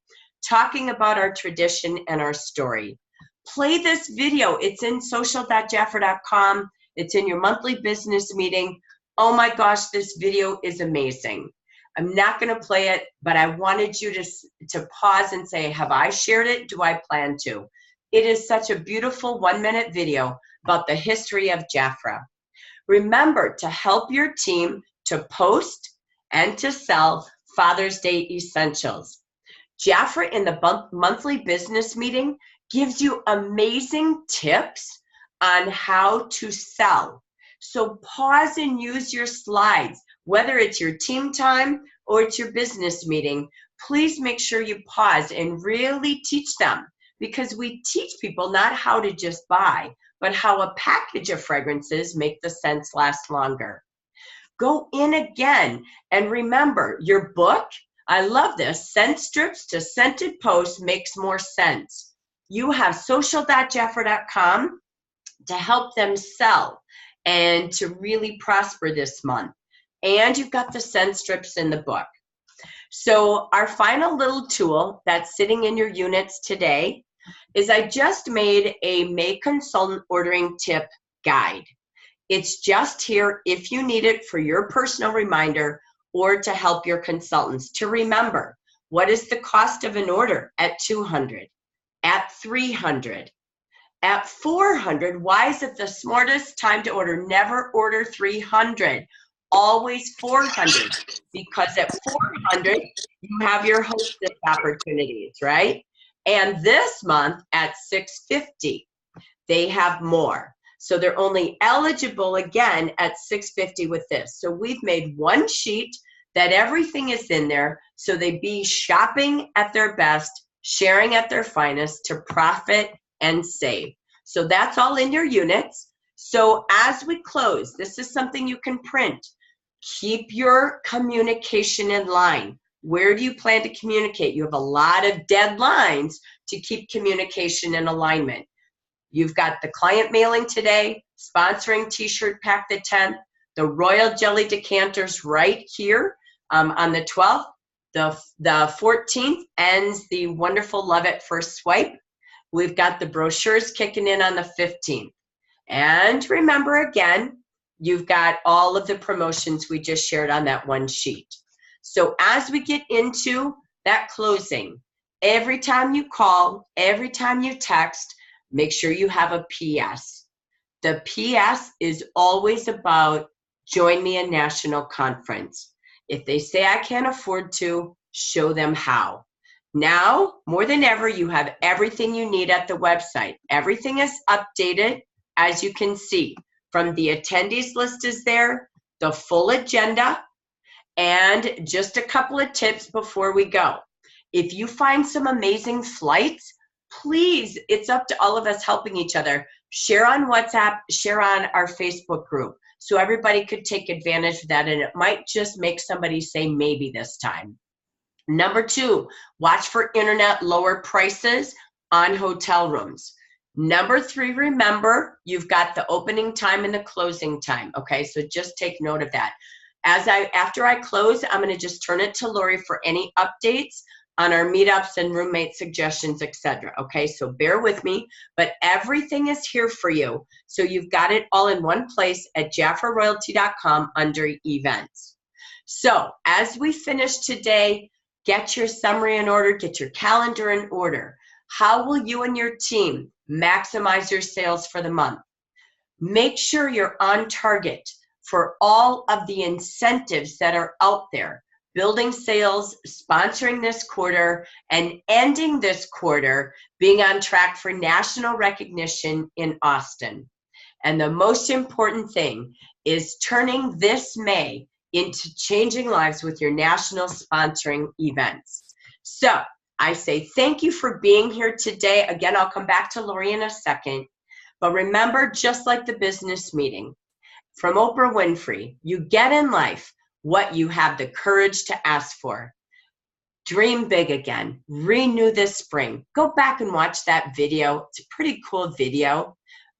Talking about our tradition and our story. Play this video. It's in social.jafra.com. It's in your monthly business meeting. Oh my gosh, this video is amazing. I'm not going to play it, but I wanted you to pause and say, have I shared it? Do I plan to? It is such a beautiful 1-minute video about the history of Jafra. Remember to help your team to post and to sell Father's Day essentials. Jafra in the monthly business meeting gives you amazing tips on how to sell. So pause and use your slides, whether it's your team time or it's your business meeting. Please make sure you pause and really teach them, because we teach people not how to just buy, but how a package of fragrances make the scents last longer. Go in again and remember your book. I love this. Scent strips to scented posts makes more sense. You have social.jafra.com to help them sell and to really prosper this month. And you've got the scent strips in the book. So our final little tool that's sitting in your units today is I just made a May consultant ordering tip guide. It's just here if you need it for your personal reminder or to help your consultants to remember what is the cost of an order at $200, at $300, at $400. Why is it the smartest time to order? Never order $300, always $400, because at $400 you have your hostess opportunities, right? And this month at $650. they have more. So they're only eligible again at $650 with this. So we've made one sheet that everything is in there, so they be shopping at their best, sharing at their finest to profit and save. So that's all in your units. So as we close, this is something you can print. Keep your communication in line. Where do you plan to communicate? You have a lot of deadlines to keep communication in alignment. You've got the client mailing today, sponsoring T-shirt pack the 10th, the Royal Jelly decanters right here on the 12th. The 14th ends the wonderful Love at First Swipe. We've got the brochures kicking in on the 15th. And remember again, you've got all of the promotions we just shared on that one sheet. So as we get into that closing, every time you call, every time you text, make sure you have a PS. The PS is always about join me in national conference. If they say I can't afford to, show them how. Now, more than ever, you have everything you need at the website. Everything is updated, as you can see. From the attendees list is there, the full agenda, and just a couple of tips before we go. If you find some amazing flights, please, it's up to all of us helping each other. Share on WhatsApp, share on our Facebook group, so everybody could take advantage of that, and it might just make somebody say maybe this time. Number 2, watch for internet lower prices on hotel rooms. Number 3, remember, you've got the opening time and the closing time, okay? So just take note of that. After I close, I'm gonna just turn it to Lori for any updates on our meetups and roommate suggestions, etc. Okay, so bear with me, but everything is here for you. So you've got it all in one place at jaffraroyalty.com under events. So as we finish today, get your summary in order, get your calendar in order. How will you and your team maximize your sales for the month? Make sure you're on target for all of the incentives that are out there. Building sales, sponsoring this quarter, and ending this quarter being on track for national recognition in Austin. And the most important thing is turning this May into changing lives with your national sponsoring events. So I say thank you for being here today. Again, I'll come back to Lori in a second. But remember, just like the business meeting from Oprah Winfrey, you get in life what you have the courage to ask for. Dream big again. Renew this spring. Go back and watch that video. It's a pretty cool video.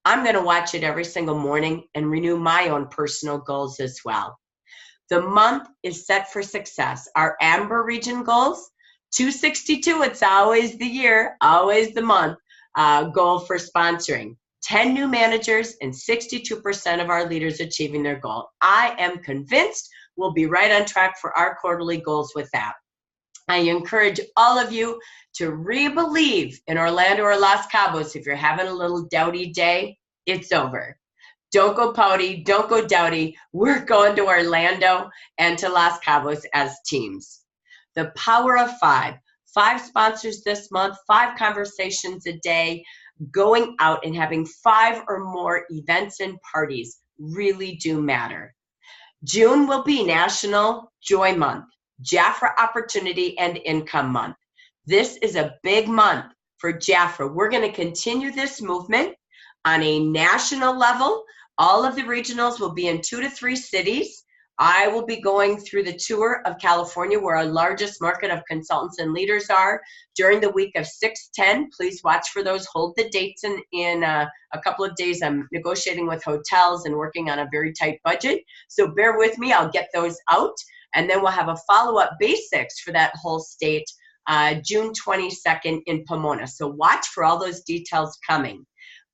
I'm going to watch it every single morning and renew my own personal goals as well. The month is set for success. Our Amber Region goals, 262, it's always the year, always the month goal for sponsoring. 10 new managers and 62% of our leaders achieving their goal. I am convinced we'll be right on track for our quarterly goals with that. I encourage all of you to re-believe in Orlando or Los Cabos. If you're having a little doubty day, it's over. Don't go pouty, don't go doubty. We're going to Orlando and to Los Cabos as teams. The power of 5. 5 sponsors this month, 5 conversations a day, going out and having 5 or more events and parties really do matter. June will be National Joy Month, Jaffra Opportunity and Income Month. This is a big month for Jaffra. We're going to continue this movement on a national level. All of the regionals will be in 2 to 3 cities. I will be going through the tour of California, where our largest market of consultants and leaders are, during the week of 6-10. Please watch for those. Hold the dates in a couple of days. I'm negotiating with hotels and working on a very tight budget. So bear with me. I'll get those out. And then we'll have a follow-up basics for that whole state, June 22nd in Pomona. So watch for all those details coming.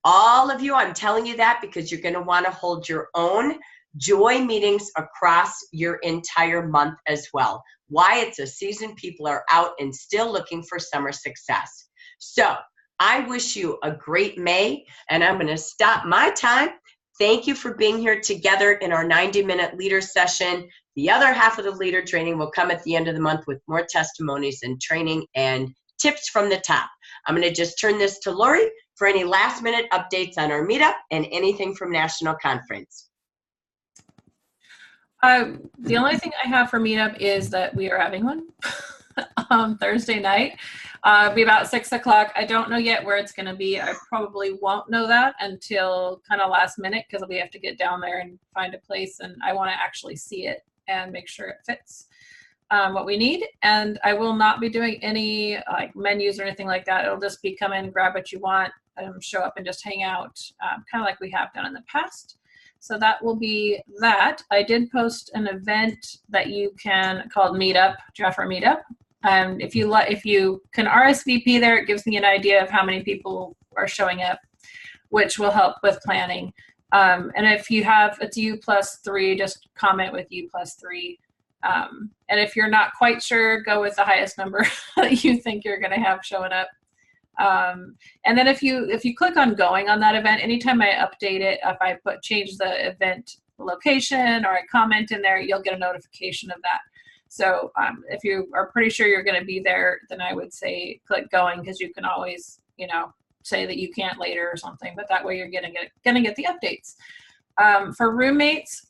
All of you, I'm telling you that because you're going to want to hold your own joy meetings across your entire month as well. Why? It's a season. People are out and still looking for summer success. So I wish you a great May, and I'm going to stop my time. Thank you for being here together in our 90-minute leader session. The other half of the leader training will come at the end of the month with more testimonies and training and tips from the top. I'm going to just turn this to Lori for any last minute updates on our meetup and anything from National Conference. The only thing I have for meetup is that we are having one on Thursday night. It'll be about 6 o'clock. I don't know yet where it's going to be. I probably won't know that until kind of last minute because we have to get down there and find a place, and I want to actually see it and make sure it fits what we need. And I will not be doing any like menus or anything like that. It'll just be come in, grab what you want, show up and just hang out, kind of like we have done in the past. So that will be that. I did post an event that you can called Meetup, Jafra Meetup. If you can RSVP there, it gives me an idea of how many people are showing up, which will help with planning. And if you have it's U+3, just comment with U+3. And if you're not quite sure, go with the highest number that you think you're going to have showing up. And then if you click on going on that event, anytime I update it, if I change the event location or I comment in there, you'll get a notification of that. So if you are pretty sure you're going to be there, then I would say click going, because you can always, say that you can't later or something, but that way you're going to get the updates. For roommates,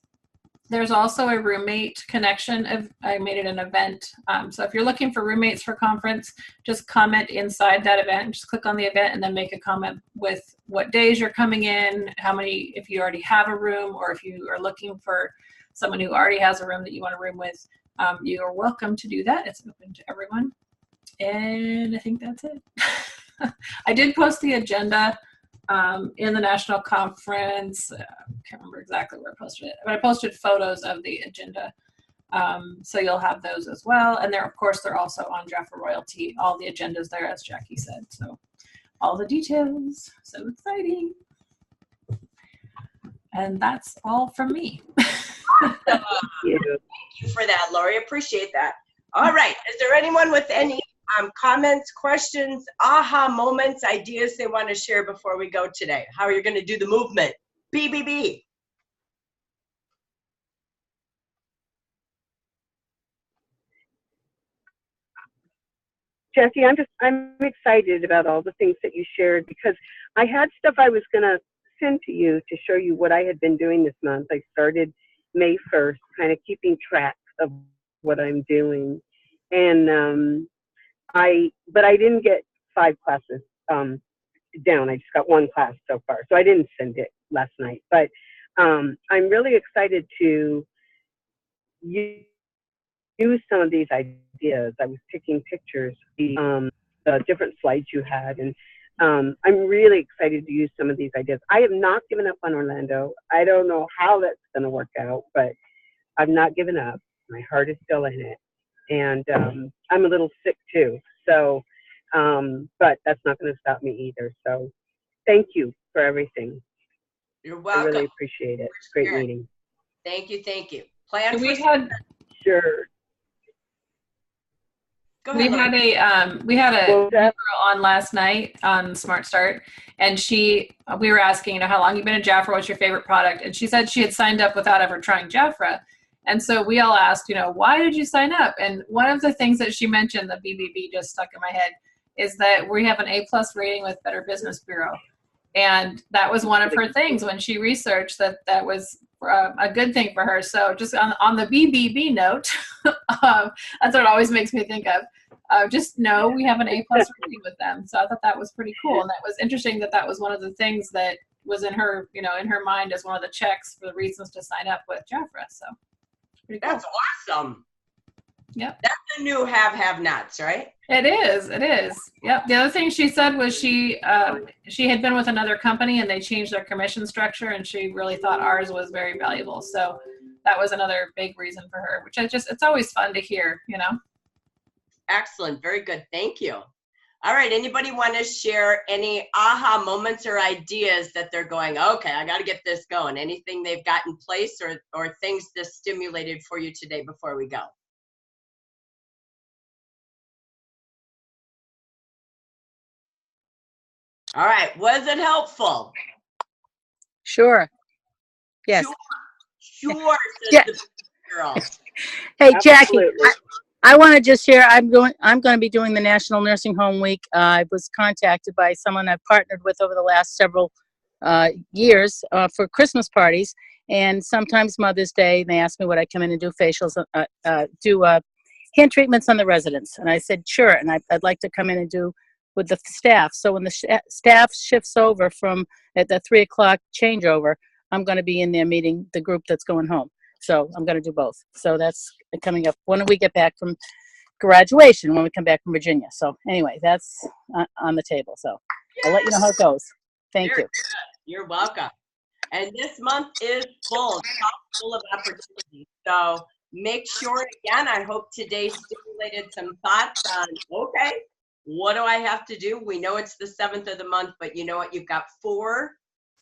there's also a roommate connection. I made it an event. So if you're looking for roommates for conference, just comment inside that event. Just click on the event and then make a comment with what days you're coming in, how many, if you already have a room, or if you are looking for someone who already has a room that you want to room with. You are welcome to do that. It's open to everyone. And I think that's it. I did post the agenda in the national conference. I can't remember exactly where I posted it, but I posted photos of the agenda. So you'll have those as well. And of course, they're also on Jafra Royalty, all the agendas there, as Jackie said. So all the details. So exciting. And that's all from me. Thank you for that, Lori. Appreciate that. All right. Is there anyone with any comments, questions, aha moments, ideas they want to share before we go today? How are you going to do the movement? BBB. Jesse, I'm excited about all the things that you shared, because I had stuff I was going to send to you to show you what I had been doing this month. I started May 1st, kind of keeping track of what I'm doing. And but I didn't get 5 classes down. I just got 1 class so far. So I didn't send it last night. But I'm really excited to use some of these ideas. I was taking pictures, the different slides you had, and I'm really excited to use some of these ideas. I have not given up on Orlando. I don't know how that's going to work out, but I've not given up. My heart is still in it. And I'm a little sick too. So, but that's not going to stop me either. So thank you for everything. You're welcome. I really appreciate it. Great meeting. Thank you. Thank you. Plan We for had Sure. Go ahead, Lori. we had a What was that? girl on last night on Smart Start, and we were asking, how long you've been in Jafra, what's your favorite product? And she said she had signed up without ever trying Jafra. And so we all asked, why did you sign up? And one of the things that she mentioned, the BBB just stuck in my head, is that we have an A+ rating with Better Business Bureau. And that was one of her things when she researched that was a good thing for her. So just on the BBB note, that's what it always makes me think of. Just know we have an A+ rating with them. So I thought that was pretty cool. And that was interesting that was one of the things that was in her, in her mind as one of the checks for the reasons to sign up with Jafra. So pretty cool. That's awesome. Yep. That's the new have-nots, right? It is. Yep. The other thing she said was she had been with another company and they changed their commission structure, and she really thought ours was very valuable. So that was another big reason for her, which it's always fun to hear, Excellent. Very good. Thank you. All right. Anybody want to share any aha moments or ideas that they're going, okay, I got to get this going? Anything they've got in place or things that stimulated for you today before we go? All right. Was it helpful? Sure. Yes. Sure, says Yeah. the girl. Hey, Jackie, Absolutely. I want to just share, I'm going to be doing the National Nursing Home Week. I was contacted by someone I've partnered with over the last several years for Christmas parties, and sometimes Mother's Day. They ask me would I come in and do facials, do hand treatments on the residents, and I said sure, and I'd like to come in and do with the staff. So when the staff shifts over from at the 3 o'clock changeover, I'm going to be in there meeting the group that's going home. So I'm going to do both. So that's coming up when we get back from graduation, when we come back from Virginia. So anyway, that's on the table. So I'll let you know how it goes. Thank you. You're welcome. And this month is full of opportunities. So make sure, again, I hope today stimulated some thoughts on, okay, what do I have to do? We know it's the 7th of the month, but you know what? You've got 4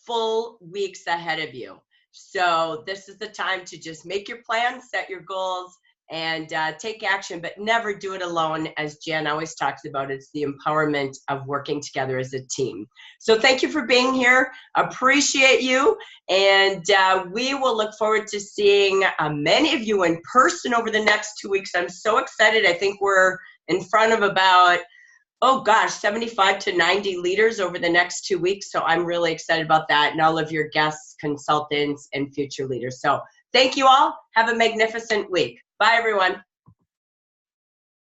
full weeks ahead of you. So this is the time to just make your plans, set your goals, and take action, but never do it alone. As Jen always talks about, it's the empowerment of working together as a team. So thank you for being here. Appreciate you. And we will look forward to seeing many of you in person over the next 2 weeks. I'm so excited. I think we're in front of about 75 to 90 leaders over the next 2 weeks. So I'm really excited about that, and all of your guests, consultants, and future leaders. So thank you all. Have a magnificent week. Bye, everyone.